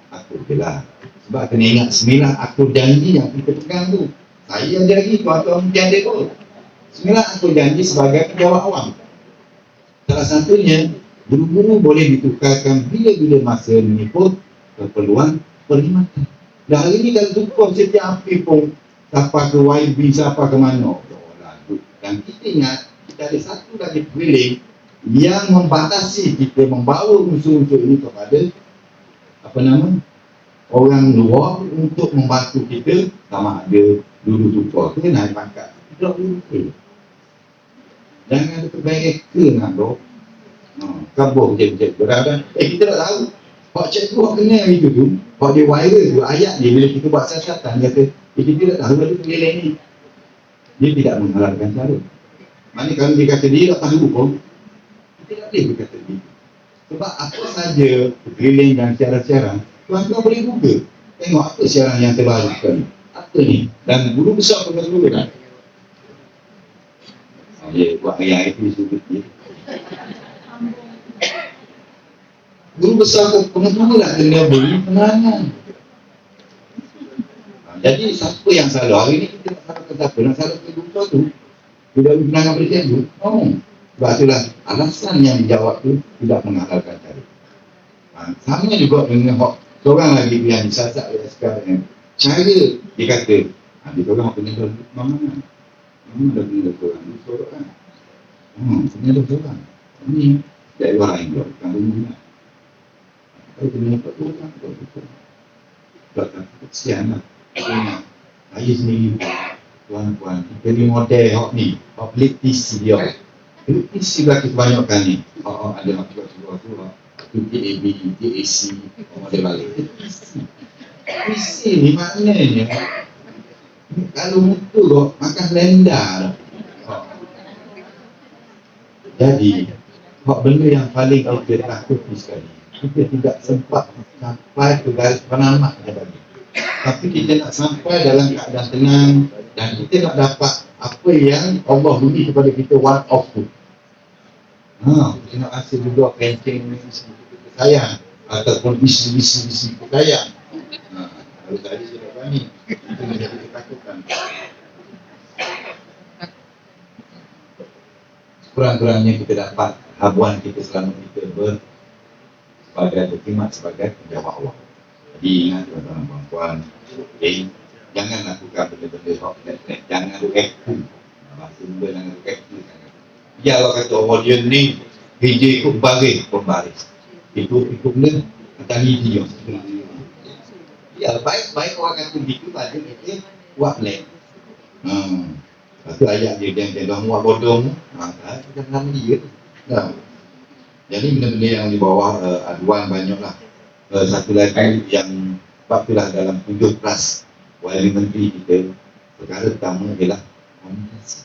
Akur je lah. Sebab kena ingat 9 akur janji yang kita pegang tu. Saya ada lagi, tuan-tuan mungkin ada pun. 9 akur janji sebagai penjawab awam. Salah satunya, guru-guru boleh ditukarkan bila-bila masa mengikut keperluan perkhidmatan. Dan hari ini kalau tukar setiap api pun siapa ke YB, siapa ke mana. Dan kita ingat, kita ada satu lagi drilling yang membatasi kita membawa unsur-unsur ini kepada orang luar untuk membantu kita sama ada dulu tukar ke naik pangkat. Tidak boleh. Jangan ada terbaik ke nak dok. Kabur je berada. Kita tak tahu. Pak cikgu awak kenal itu tu. Pak dia viral tu ayat dia bila kita buat siasatan dia kata kita tak tahu ada penilai ni. Dia tidak menghalalkan cara. Mana kalau dia kata dia tak tahu pun kita tak boleh berkata begitu. Sebab apa saja drilling dan siaran-siaran tuan-tuan boleh google. Tengok apa siaran yang terbaru sekali. Apa ni? Dan guru besar pun dulu kan. Dia buat ayat itu disebut dia. Guru besar pengetahuan lah kena beri penerangan. Jadi siapa yang salah? Hari ni kita nak salah kata apa? Nak salah ke guru tu? Tidak beri penerangan pada cikgu? Sebab itulah alasan yang dijawab tu tidak menghalalkan cara. Sama juga dengan seorang lagi yang disasar oleh sekarang cara dia kata dia orang kena berbuat mana dah kena seorang dia seorang kan kena seorang ini dari orang yang buat bukan dunia kalau kena dapat orang tak kesian lah Saya sendiri, tuan-tuan, kita ni model hok ni, hok pelik PC dia. Pelik PC lagi kebanyakan ni. Ada makhluk-makhluk tu, TAB, TAC, model balik. PC ni maknanya, kalau mutu kok, makan blender. Jadi, hok benda yang paling kita takuti sekali, kita tidak sempat sampai ke garis penamatnya tadi. Tapi kita nak sampai dalam keadaan tenang dan kita nak dapat apa yang Allah beri kepada kita one of tu. Kita nak rasa juga pencing kita sayang ataupun isi kita sayang. Kalau tadi saya dah berani, itu menjadi ketakutan. Kurang-kurangnya kita dapat habuan kita selama kita sebagai berkhidmat sebagai penjawab Allah. Jadi ingat tuan-tuan dan puan-puan, jangan lakukan benda-benda hok-net, jangan react. Bahasa benda jangan react. Ya Allah kata Allah dia ni kerja ikut pembaris. Ikut benda tadi dia. Ya baik orang kata begitu pada kita buat plan. Lepas tu ayat dia dah muat bodong. Kita nama dia. Jadi benda-benda yang di bawah aduan banyaklah. Satu lagi yang itulah dalam 7 kelas wali menteri kita, perkara pertama ialah komunikasi.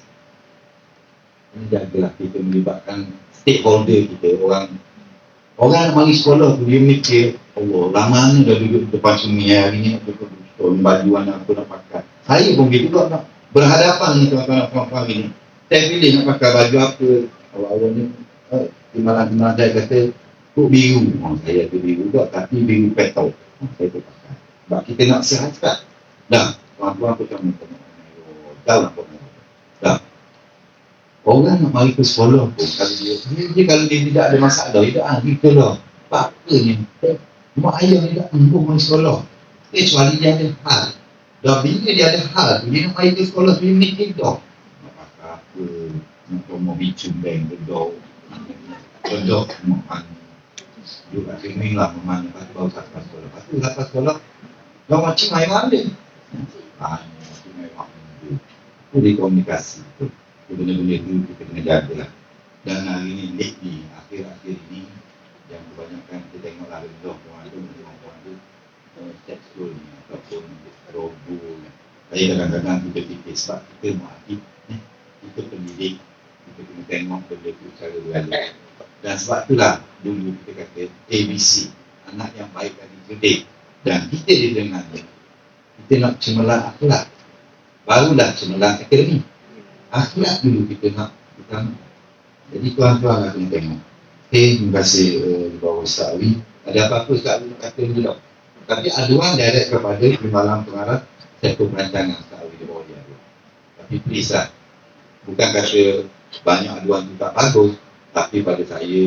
Ini jagalah kita melibatkan stakeholder kita, orang nak mari sekolah tu dia mikir, Allah lama ni dah duduk depan sungai hari ni aku baju anak aku nak pakai. Saya pun gitu juga nak berhadapan dengan tuan-tuan dan puan-puan ini. Saya pilih nak pakai baju apa. Awal-awal ni di malam saya kata kok biru. Saya tu biru juga tapi biru petrol. Saya tu pakai. Sebab kita nak sihatkan. Dah, tuan-tuan aku cakap dah lah pun. Dah. Orang nak mari ke sekolah pun kalau dia tidak ada masalah, dia tak gitu lah. Apa ni? Mak ayah dia tak mari sekolah. Kecuali dia ada hal. Dah bila dia ada hal, dia nak mari ke sekolah dia mikir dah. Nak pakai apa? Nak mau bicum bank gedor. Gedor makan. Dia kat sini lah memang lepas tu baru sampai sekolah. Lepas tu sampai sekolah, dah macam main mana? Macam main mana? Itu di komunikasi. Itu benda-benda itu kita kena jagalah. Dan hari ini, lately, akhir-akhir ini, yang kebanyakan kita tengoklah rendah orang tu, seksual ni, ataupun robo. Saya kadang-kadang kita fikir sebab kita muakib, kita pendidik, kita kena tengok benda itu secara beralih. Dan sebab itulah dulu kita kata ABC, anak yang baik dan cerdik. Dan kita di dengannya, kita nak cemerlang akhlak. Barulah cemerlang akademik. Akhlak dulu kita nak utama. Jadi tuan-tuan nak kena tengok. Terima kasih di bawah Ustaz Awi. Ada apa-apa Ustaz Awi nak kata dulu. Tapi aduan direct kepada Timbalan Pengarah Sektor Perancangan Ustaz Awi di bawah dia. Tapi please lah, bukan kata banyak aduan itu tak bagus, tapi pada saya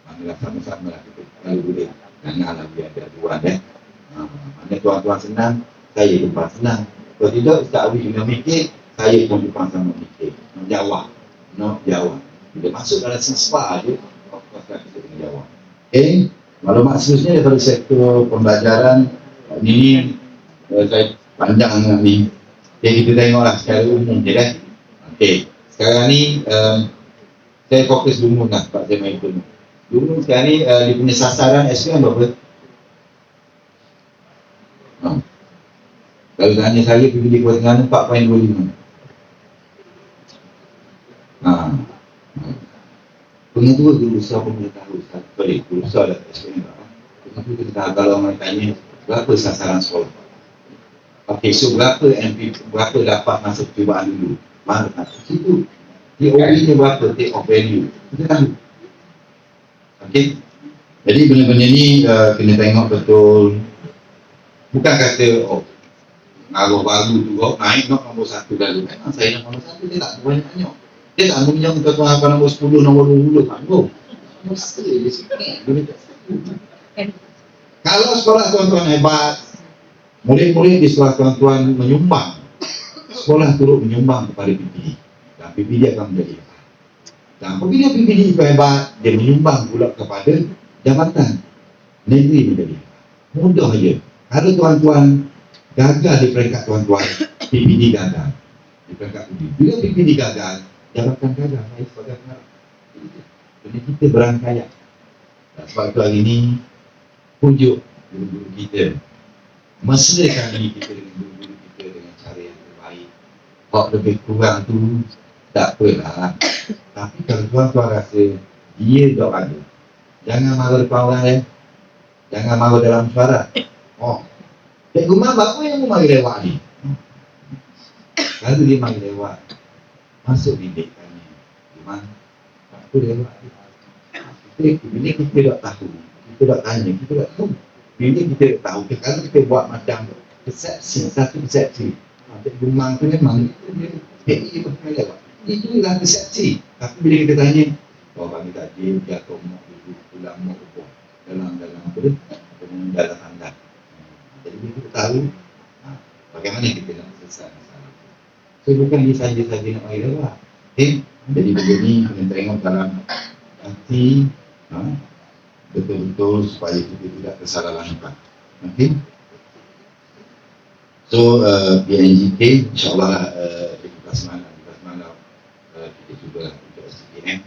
manalah sama-sama lah kita kalau boleh janganlah dia ada aduan mana tuan-tuan senang, saya depan senang. Kalau tidak Ustaz Awi kena mikir, saya pun depan sama mikir nak jawab bila masuk dalam siswa je kita kena jawab. Maklumat seterusnya daripada sektor pembelajaran ini saya panjang dengan ni. Kita tengoklah secara umum je kan. Sekarang ni saya fokus dulu lah sebab saya main dulu. Dulu sekarang ni dia punya sasaran SPM berapa? Kalau tanya saya pergi di Kuala Terengganu 4.25. Pengetua berusaha pemberitahu berusaha dah SPM pengetua kita tahu kalau orang tanya berapa sasaran sekolah. Okey, so berapa MP, berapa dapat masuk percubaan dulu? Mana situ TOB-nya berapa, take off value kita tahu. Okey, jadi benda-benda ni kena tengok betul. Bukan kata ngaruh baru tu naik nombor 1 lalu. Memang saya nombor 1 dia tak banyak-banyak. Dia tak meminjam tuan-tuan apa nombor 10, nombor 20 tak nombor mesti dia sikit. Kalau sekolah tuan-tuan hebat, murid-murid di sekolah tuan-tuan menyumbang, sekolah turut menyumbang kepada PPD dan PPD akan menjadi hebat. Dan apabila PPD itu hebat, dia menyumbang pula kepada jabatan negeri menjadi hebat. Mudah je. Kalau tuan-tuan gagal di peringkat tuan-tuan, PPD gagal di peringkat PPD. Bila PPD gagal, jabatan gagal, saya sebagai pengarah. Jadi kita berangkaian. Sebab itu hari ini pujuk guru-guru kita, mesrakan diri kita dengan guru-guru kita dengan cara yang terbaik. Kalau lebih kurang tu tak apalah. Tapi kalau tuan-tuan rasa dia tak ada, jangan marah depan orang lain, jangan marah dalam suara. Oh, cikgu Mak, apa yang mau mari lewat ni? Kalau dia mari lewat, masuk bilik tanya, Mak, apa lewat ni? Bila kita tak tahu, kita tak tanya, kita tak tahu. Bila kita tak tahu, kalau kita buat macam persepsi, satu persepsi. Cikgu Mak tu memang dia pakai lewat. Itulah persepsi. Tapi bila kita tanya, kami tadi dia tomok dulu, pulang mau dalam apa tu? Dalam anda. Jadi kita tahu bagaimana kita nak selesai masalah itu. So bukan dia saja-saja nak mari lewat. Jadi begini kena tengok dalam hati, betul-betul supaya kita tidak tersalah langkah. Okay. So PNGK insyaAllah di kelas malam kita cuba untuk SPM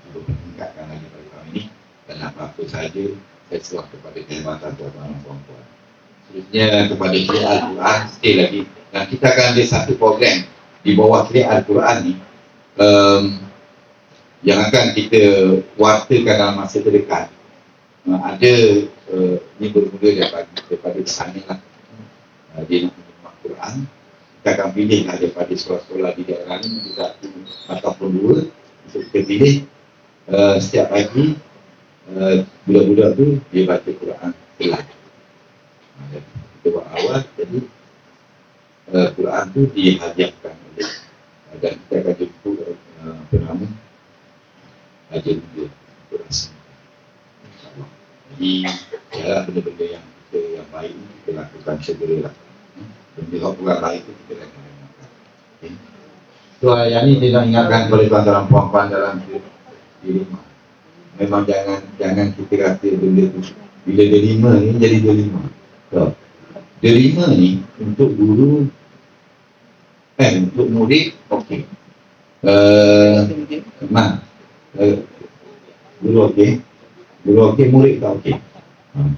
cuba meningkatkan lagi program ini, dan apa-apa saja saya serah kepada kehormatan tuan-tuan dan puan-puan. Seterusnya kepada Kuliah Al-Quran sekali lagi, dan kita akan ada satu program di bawah Kuliah Al-Quran ni yang akan kita wartakan dalam masa terdekat. Ada ini bermula daripada sana lah, dia nak menerima Quran. Kita akan pilih daripada sekolah-sekolah di daerah ini satu ataupun dua untuk kita pilih. Setiap pagi budak-budak tu dia baca Quran kelas. Kita buat awal, jadi Quran tu dihadiahkan oleh dan kita akan jemput apa nama ajar dia Quran. InsyaAllah. Jadi cara benda-benda yang kita yang baik ni kita lakukan segeralah. Benda Quran baik itu kita lakukan. Okay. So yang ni dia nak ingatkan kepada tuan-tuan dan puan-puan dalam di rumah. Memang jangan kita kata benda tu bila derima ni jadi derima. So, derima ni untuk guru untuk murid okey. Guru okey. Guru okey, murid tak okey.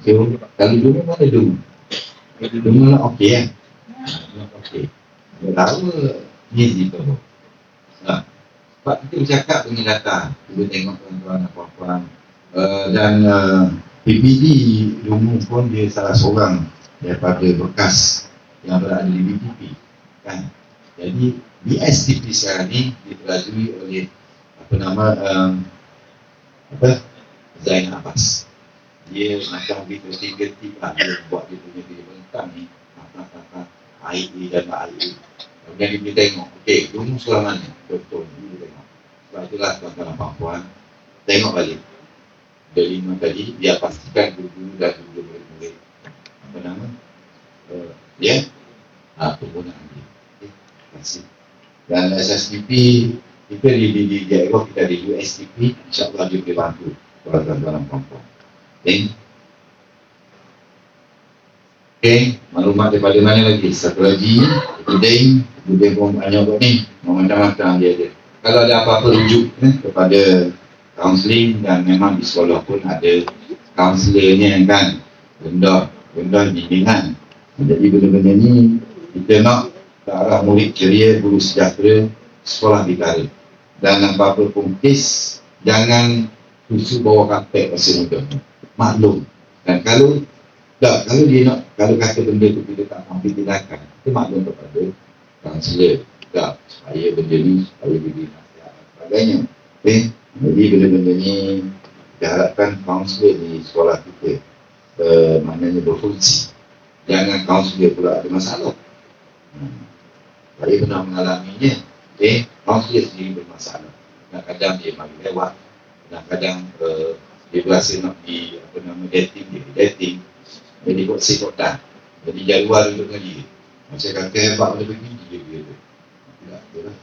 So kalau dulu mana dulu? Dulu lah okey kan? Okey. Lalu easy tu. Sebab kita bercakap dengan data, kita tengok tuan-tuan dan puan-puan, dan PPD dulu pun dia salah seorang daripada bekas yang berada di BTP kan. Jadi BSTP sekarang ni dipelajari oleh Zain Abbas. Dia macam gerti-gerti lah, dia buat dia punya dia bentang ni apa IE dan IE. Kemudian dia tengok, okey, dulu sekolah mana? Betul, dia tengok. Sebab itulah tuan-tuan dan puan-puan, tengok balik. Dari 5 tadi, dia pastikan guru dan juga murid-murid penggunaan dia. Okay, terima kasih. Dan SSTP, kita di Jawa, kita di USTP, insyaAllah dia boleh bantu tuan-tuan dan puan-puan. Okay, maklumat daripada mana lagi? Satu lagi, kemudian pun banyak kot ni, macam-macam dia ada. Kalau ada apa-apa rujuk kepada kaunseling, dan memang di sekolah pun ada kaunselornya kan, benda bimbingan. Jadi benda-benda ni kita nak ke arah murid ceria, guru sejahtera, sekolah bidara. Dan apa-apa pun kes, jangan susu bawah kapek pasal muda. Maklum. Dan kalau kata benda tu kita tak mampu tindakan, kita maklum kepada kaunselor juga supaya benda ni, supaya diberi nasihat dan sebagainya. Okay? Jadi benda-benda ni kita harapkan kaunselor di sekolah kita maknanya berfungsi. Jangan kaunselor pula ada masalah. Saya pernah mengalaminya. Okay? Kaunselor sendiri bermasalah. Kadang-kadang dia mari lewat, kadang-kadang dia berasa nak dating. Jadi kok dah. Jadi jadual untuk dengan dia. Saya kata hebat pada begini dia tu. Tidak betul lah.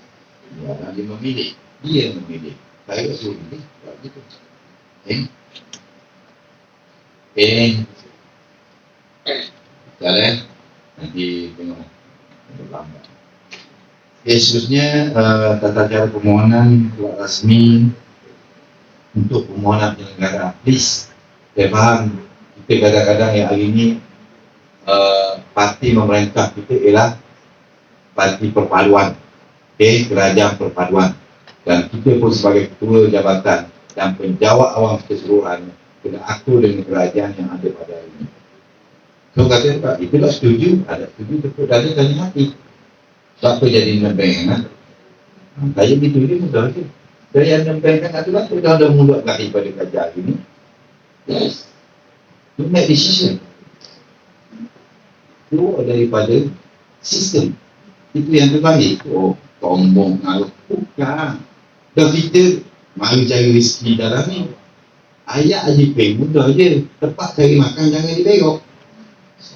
Dia memilih. Dia memilih. Saya suruh milih. Tak begitu. Jalan. Nanti Khususnya tata cara permohonan surat rasmi untuk permohonan penyelenggara. Please, saya faham kita kadang-kadang yang hari ini parti pemerintah kita ialah parti perpaduan, kerajaan perpaduan, dan kita pun sebagai ketua jabatan dan penjawat awam keseluruhan kena akur dengan kerajaan yang ada pada hari ini. So kata Pak, itulah setuju, ada setuju betul dari mati. Sebab apa jadi nembeng kan? Saya gitu dia mudah je. Dari yang nembeng kan adalah sudah ada mulut lagi pada kerja ini. Yes. To make decision. Keluar daripada sistem. Itu yang terbaik. Oh, tombong ngaruh. Bukan. Dan kita mari cari rezeki dalam ni. Ayat AJP mudah je. Tempat cari makan jangan dibegok.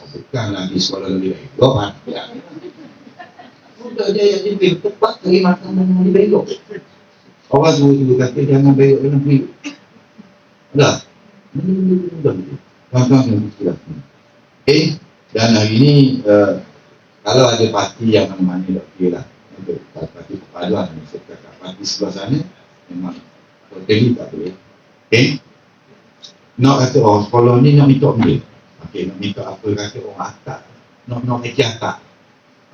Bukan lagi sekolah lebih begok kan? Mudah je ayat AJP. Tempat cari makan jangan dibegok. Orang juga kata jangan begok dalam hidup. Dah. Mudah je. Tuan-tuan yang berkira. Dan hari ini kalau ada parti yang mana-mana tak kira lah, untuk parti perpaduan, parti sebelah sana memang totally tak boleh. Nak kata orang sekolah ni nak minta benda, nak minta apa kata orang atak, nak kecil atak,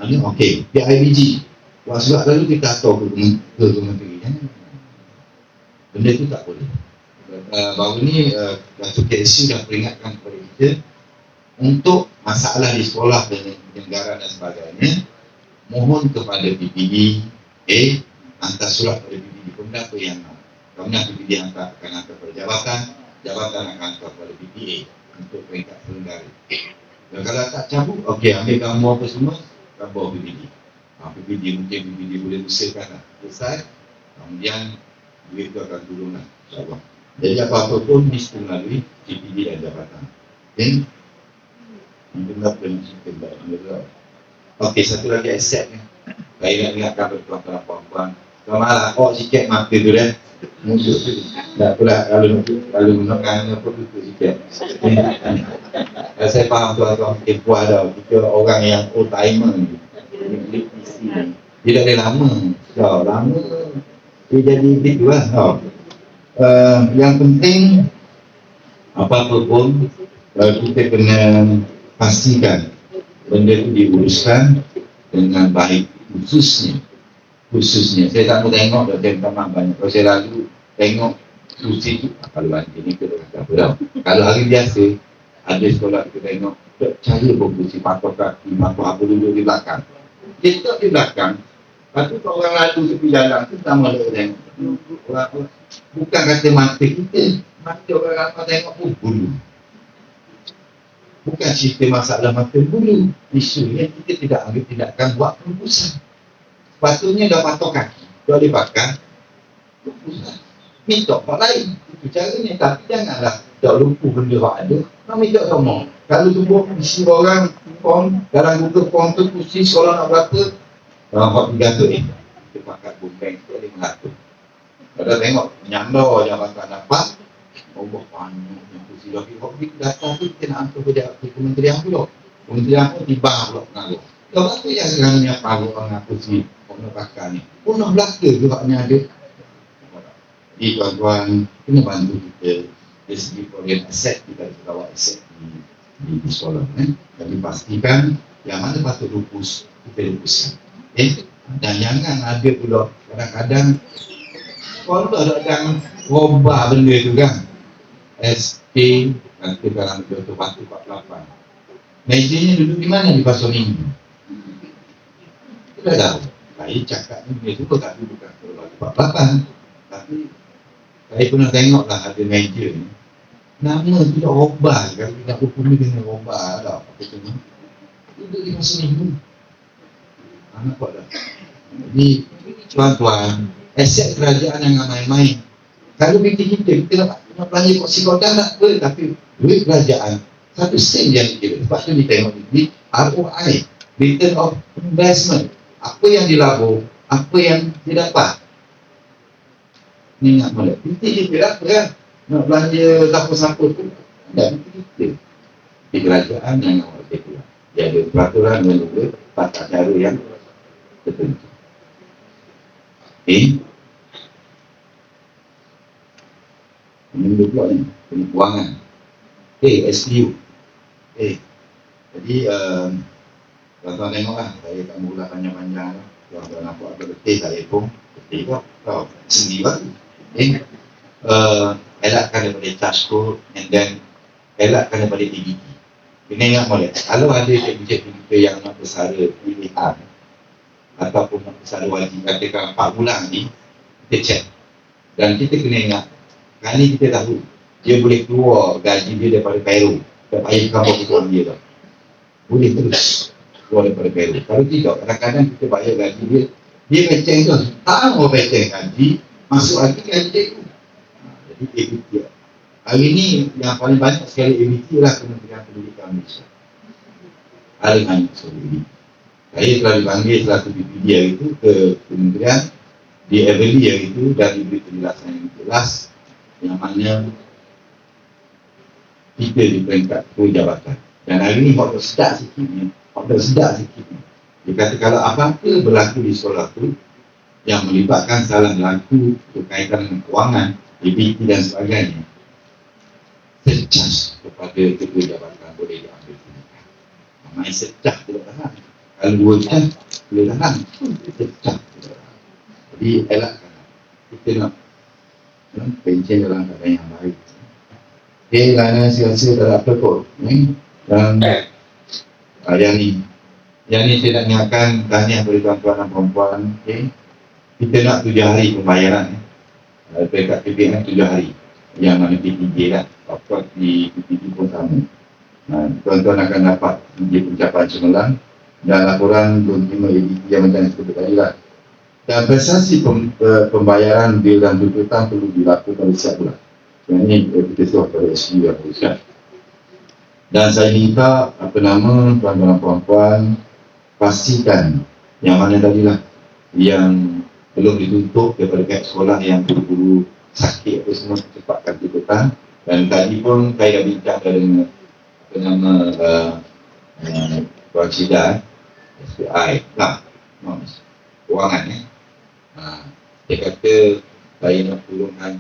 ini dia IBG buat sebab lalu kita atur ke kementerian. Benda tu tak boleh. Baru ni Datuk KSU dah peringatkan kepada kita untuk masalah di sekolah dan negara dan sebagainya, mohon kepada PPD hantar surat kepada PPD. Benda apa yang kemudian PPD akan hantar kepada jabatan akan hantar kepada PPA untuk peringkat penyelenggara. Dan kalau tak cabut, ambil gambar apa semua, gambar PPD. PPD mungkin PPD boleh usahakan lah. Selesai, kemudian duit itu akan turun lah, insyaAllah. Jadi apa-apa pun mesti melalui PPD dan jabatan. Satu lagi aset ni. Saya nak ingatkan kepada tuan-tuan puan-puan. Malah kok sikit mata tu dah. Musuh tu. Tak pula kalau gunakan apa tu sikit. Saya faham tuan-tuan mungkin puas dah. Kita orang yang old timer ni. Dia dah lama. Lama. Dia jadi begitu lah. Yang penting apa-apa pun kita kena pastikan benda itu diuruskan dengan baik, khususnya saya tak mau tengok dah saya minta maaf banyak. Kalau saya lalu tengok kursi tu kalau nanti ni kita kata apa dah. Kalau hari biasa ada sekolah kita tengok tak percaya pun kursi patok kaki patok apa duduk di belakang, dia tak di belakang. Lepas tu kalau orang lalu tepi jalan tu sama ada tengok bukan kata mata kita, mata orang ramai tengok pun bulu. Bukan cerita masalah mata bulu. Isunya kita tidak ambil tindakan buat perubusan. Sepatutnya dah patok kaki, boleh pakai perubusan. Minta orang lain. Itu caranya. Tapi janganlah tak lupa benda yang ada. Nak minta sama. Kalau tubuh isi orang form, dalam Google Form tu kursi sekolah nak berapa, dalam hot 300 kita pakai bumbeng tu 500. Kalau tengok nyandor jabatan dapat, Allah panjang yang kursi lagi. Kalau data tu kita nak hantar ke kementerian pula. Kementerian pun tiba pula pengaruh. Kalau apa yang sekarangnya pengaruh dengan kursi orang pakar ni, punah belaka juga ni ada. Jadi tuan-tuan, kena bantu kita dari segi program aset, kita harus bawa aset di sekolah. Dan dipastikan yang mana patut lupus, kita lupuskan. Dan jangan ada pula kadang-kadang sekolah ada robah benda tu kan. SK nanti dalam contoh batu 48. Mejanya duduk di mana di pasal minggu? Kita tahu. Saya cakap ni dia juga tak duduk kat batu 48. Tapi saya pernah tengok lah ada meja ni. Nama tidak robah. Kalau tidak hukumi dengan robah lah. Apa tu ni? Duduk di pasal minggu. Nampak dah. Jadi tuan-tuan, aset kerajaan yang main-main. Kalau kita nak belanja kursi kodam tak apa, tapi duit kerajaan 1 sen yang kita. Sebab tu kita tengok di ROI, Return of Investment. Apa yang dilabur, apa yang didapat. Ni ingat boleh. Kita lah kan, nak belanja siapa-siapa tu, ada kita. Di kerajaan yang awal dia. Dia ada peraturan dan juga tata cara yang tertentu. Ini pula ni, keuangan. SPU. Jadi, tuan-tuan tengoklah, saya tak mula panjang-panjang. Tuan-tuan nampak apa betul saya pun, betul kok, kau sendiri baru. Elakkan daripada charge code, and then elakkan daripada DBT. Kena ingat boleh, kalau ada subjek kita yang nak bersara pilihan ataupun nak bersara wajib, katakan 4 bulan ni, kita check. Dan kita kena ingat, kali kita tahu, dia boleh keluar gaji dia daripada payroll. Tak payah kamu kita ambil tau. Boleh terus keluar daripada payroll. Kalau tidak, kadang-kadang kita bayar gaji dia, dia peceng tu, tak mau peceng gaji, masuk lagi gaji dia tu. Jadi ABT. Hari ni yang paling banyak sekali ABT lah Kementerian Pendidikan Malaysia. Paling banyak sekali ABT. Saya telah dipanggil selaku PPD hari itu ke Kementerian, di Everly hari itu, dan diberi penjelasan yang jelas yang mana kita di peringkat jabatan. Dan hari ini waktu sedap sikit ni, dia kata kalau apa-apa berlaku di sekolah tu yang melibatkan salah berlaku berkaitan dengan kewangan, ABT dan sebagainya, secah kepada ketua jabatan boleh diambil tindakan. Main secah tidak tahan. Kalau 2 jam boleh tahan, secah tidak tahan. Jadi elakkan kita nak pencen dalam keadaan yang baik. Kerana saya rasa tak ada apa kot. Dan yang ni saya nak ingatkan, tahniah kepada tuan-tuan dan puan-puan. Kita nak 7 hari pembayaran. Peringkat PPM 7 hari. Yang mana PPJ lah. Apa di PPJ pun sama. Tuan-tuan akan dapat pencapaian cemerlang dan laporan penerima ABT yang macam seperti tadi lah. Dan prestasi pembayaran bil dan tuntutan perlu dilakukan setiap bulan. Yang ini kita suruh pada SPU yang berusaha. Dan saya minta tuan-tuan dan puan-puan pastikan yang mana tadilah yang belum ditutup daripada pihak sekolah yang guru-guru sakit apa semua cepatkan tuntutan. Dan tadi pun saya dah bincang dengan Tuan Syida SPI lah, kewangan dia kata saya nak turunkan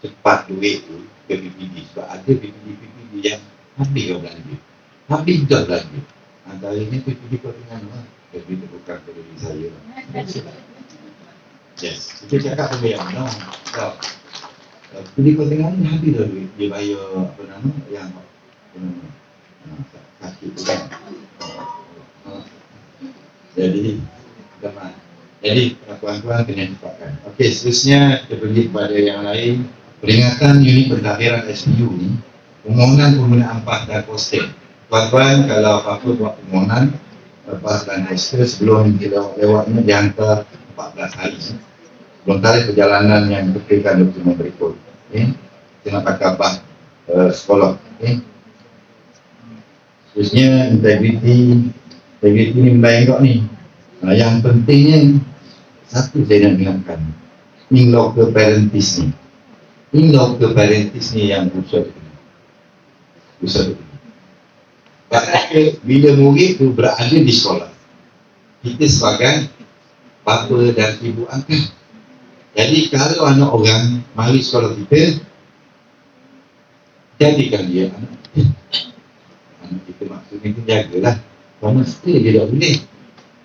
cepat duit tu ke PPD sebab ada PPD yang habis kau belanja, habis dah belanja. Antaranya PPD Pertanian lah, tapi itu bukan pada diri saya lah. Yes, kita cakap apa yang mana PPD Pertanian ni habis dah duit, dia bayar apa nama yang sakit tu kan. Jadi puan-puan kena cepatkan. Okey, seterusnya kita pergi kepada yang lain. Peringatan unit pentadbiran SPU ni, permohonan penggunaan PAS dan poster. Tuan-tuan kalau apa-apa buat permohonan PAS dan poster sebelum lewatnya dihantar 14 hari sebelum tarikh perjalanan yang diberikan dokumen berikut. Kita nak pakai PAS sekolah. Seterusnya integriti ni benda yang ni. Yang pentingnya satu saya nak ingatkan, in-local parentis ni. In-local parentis ni yang usah begini. Bila murid tu berada di sekolah, kita sebagai bapa dan ibu angkat. Jadi kalau anak orang mari sekolah kita, jadikan dia anak kita maksudnya kita jagalah. Kalau mesti dia tak boleh.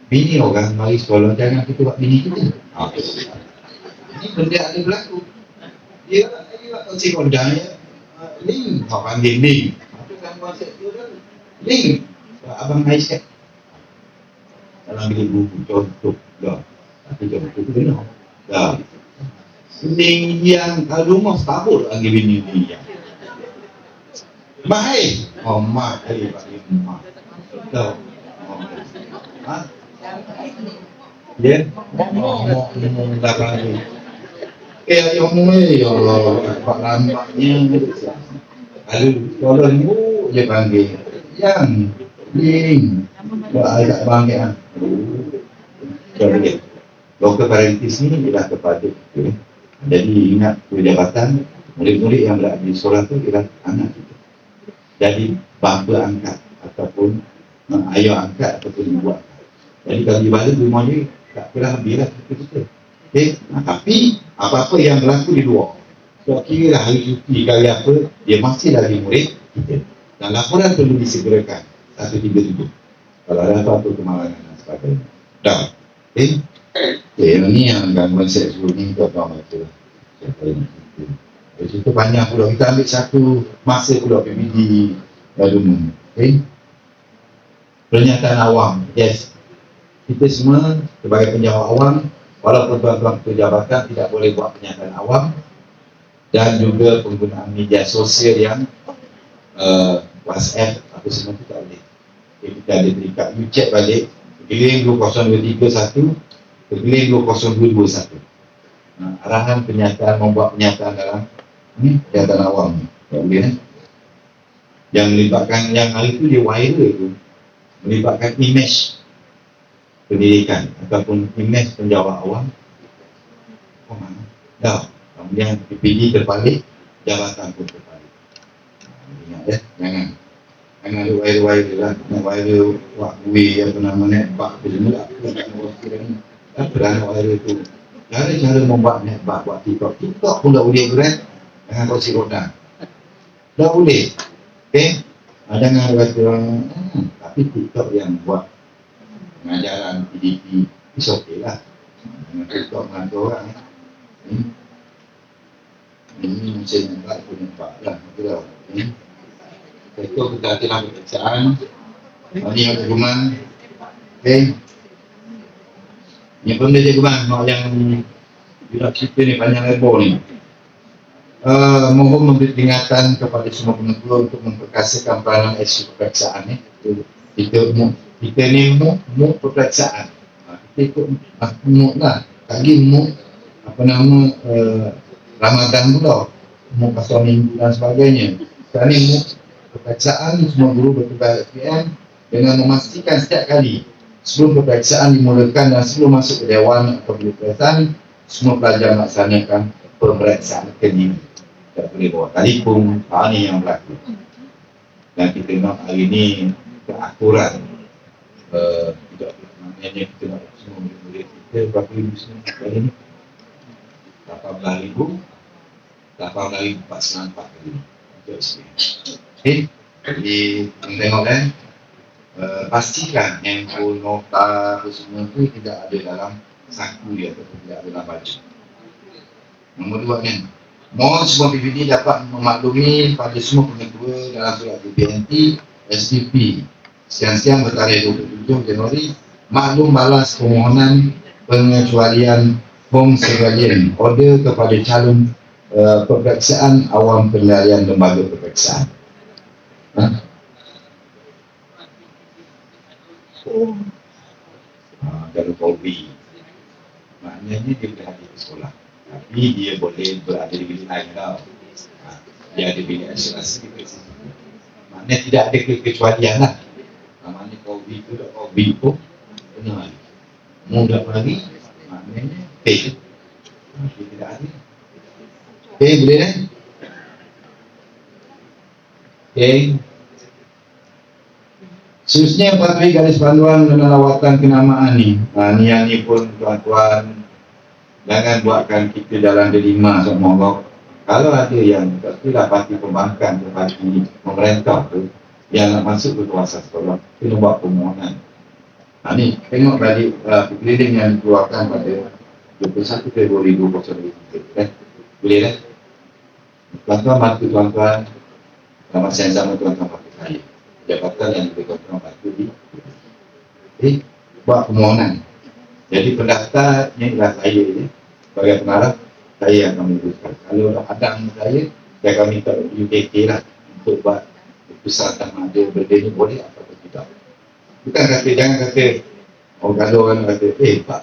Bini orang mari sekolah, jangan kita buat bini kita. Ini benda ada berlaku. Dia nak kongsi kodanya, link, kau panggil link. Apa kan konsep tu dah? Link. Abang Aisyah. Dalam bilik buku, contoh. Dah. Tapi contoh tu benar. Dah. Link yang rumah setabur panggil bini ni. Baik. Oh, mak. Panggil mak. Dah. Ya, mau dah ni. Yang ni, ya Allah, pak lambatnya. Kalau ni, dia panggil yang ling, agak bangga. Jadi, local parentis ni ialah kepada. Jadi ingat jabatan murid-murid yang berada di sekolah tu ialah anak kita. Jadi bapa angkat ataupun ayah angkat ataupun ibu angkat. Jadi kalau di balik rumah ni tak pernah habislah kita. Okay? Tapi apa-apa yang berlaku di luar, so, kira lah hari cuti kali apa, dia masih lagi murid kita. Dan laporan perlu disegerakan 137 kalau ada apa-apa kemalangan dan sebagainya. Dah. Okay? Ini yang gangguan seksual ni kau tahu macam tu. Dari situ banyak pula. Kita ambil satu masa pula PBD dulu. Okay? Pernyataan awam. Yes. Kita semua sebagai penjawat awam, walaupun tuan-tuan pejabat tidak boleh buat pernyataan awam, dan juga penggunaan media sosial yang WhatsApp apa semua itu tak boleh. Kita ada terikat, you check balik Kegeling 20231 Kegeling 20221. Arahan pernyataan, membuat pernyataan dalam pernyataan awam ni tak boleh yang melibatkan, yang hari itu dia viral itu melibatkan imej pendidikan ataupun imej penjawat awam. Oh mana? Dah. Kemudian PPD terbalik, jabatan pun terbalik. Ingat ya, jangan ada viral lah, nak viral wakwe apa namanya, bak apa semua lah, apa dah nak viral tu. Cara-cara membuat netbak, buat TikTok pun dah boleh berat dengan kursi roda. Dah boleh. Okay? Jangan kata, tapi TikTok yang buat pengajaran PDP, is okay lah. Dengan TikTok dengan orang. Ini macam nampak pun nampak lah. Itu kita dalam pemeriksaan. Ini yang tergeman. Okay. Yang benda tergeman, yang bila cerita ni panjang lebar ni. Mohon memberi peringatan kepada semua penonton untuk memperkasakan peranan isu peperiksaan ni. Kita ni mu peperiksaan. Kita ikut mu lah. Lagi mu apa nama Ramadan pula, mu pasal minggu dan sebagainya. Sekarang ni mu peperiksaan, semua guru bertugas SPM dengan memastikan setiap kali sebelum peperiksaan dimulakan dan sebelum masuk ke dewan atau peperiksaan, semua pelajar melaksanakan pemeriksaan kediri. Tak boleh bawa telefon, ini yang berlaku. Dan kita nak hari ini keakuran. Maknanya kita nak semua murid kita berapa ribu semua kali ini? 18,494 kali ini. Okay, jadi tengok kan, pastikan handphone, nota apa semua itu tidak ada dalam saku dia ataupun tidak ada dalam baju. Nombor 2 kan, mohon semua PPD dapat memaklumi pada semua pengetua dalam surat BPNT STP siang-siang bertarikh 27 Januari maklum balas permohonan pengecualian form surveillance order kepada calon peperiksaan awam penilaian lembaga peperiksaan. Kalau hobi, maknanya dia boleh hadir ke sekolah, tapi dia boleh berada di bilik lain tau. Dia ada bilik isolasi, maknanya tidak ada kekecualian lah. Maknanya hobi tu dah hobi pun kena lagi. Mudah lagi, maknanya fail. Dia tidak ada. Okay, boleh kan? Okay. Seterusnya patuhi garis panduan dan lawatan kenamaan ni. Ni pun tuan-tuan jangan buatkan kita jalan delima sama Allah. Kalau ada yang tapi dapati pembangkang dapati pemerintah tu yang nak masuk ke kawasan sekolah, kena buat permohonan. Ni tengok balik keliling yang dikeluarkan pada 21 Februari 2023. Boleh kan? Tuan-tuan bantu tuan-tuan dalam masa yang sama tuan-tuan bantu saya. Jabatan yang lebih tuan-tuan bantu di buat permohonan. Jadi pendaftarnya ialah saya ni. Sebagai pengarah, saya yang akan meneruskan. Kalau ada saya akan minta UKK lah untuk buat pusat sama ada benda ni boleh atau tidak. Bukan kata, jangan kata kalau orang kata, Pak,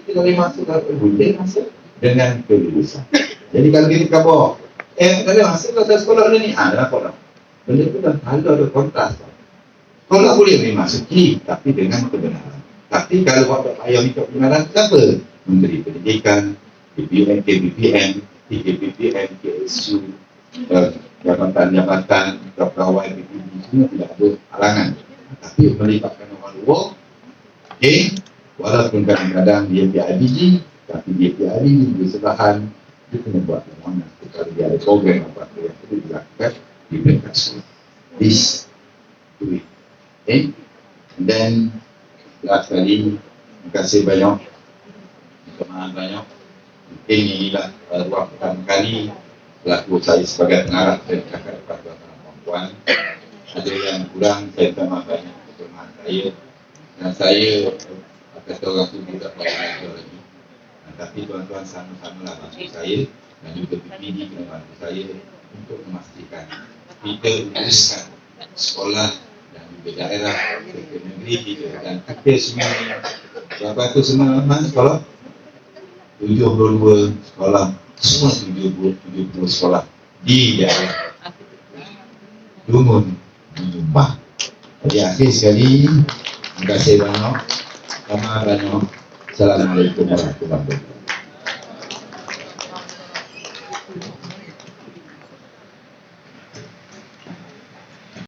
kita boleh masuk boleh masuk dengan kelulusan. Jadi kalau kita khabar, kalau masuk ke sekolah ni, nampak tak? Benda tu dah ada kontras. Sekolah boleh masuki, tapi dengan kebenaran. Tapi kalau awak tak payah minta kebenaran, kenapa? Menteri Pendidikan, BPM, KBPM, TKBPM, KSU, jabatan-jabatan, pegawai BPM, semua tidak ada halangan. Tapi melibatkan orang luar, walaupun kadang-kadang dia PIBG, tapi Tapi dia tiap hari dia sebelahan, dia kena buat permohonan. Kalau dia ada program apa-apa yang perlu dilakukan di peringkat sekolah. This do it. Okay? And then last kali, terima kasih banyak. Terima banyak. Mungkin inilah ruang pertama kali selaku saya sebagai pengarah dari Cakap Persatuan Perempuan. Ada yang kurang, saya minta maaf banyak kelemahan saya. Dan saya kata orang tu tidak belajar lagi. Tapi tuan-tuan sama-samalah bantu saya dan juga PPD kena bantu saya untuk memastikan kita uruskan sekolah dan juga daerah, ke negeri kita dan kita semuanya. Berapa tu semua sekolah? 72 sekolah, semua 72 sekolah di daerah Dungun Jumpah. Jadi akhir sekali, terima kasih banyak. Assalamualaikum warahmatullahi wabarakatuh.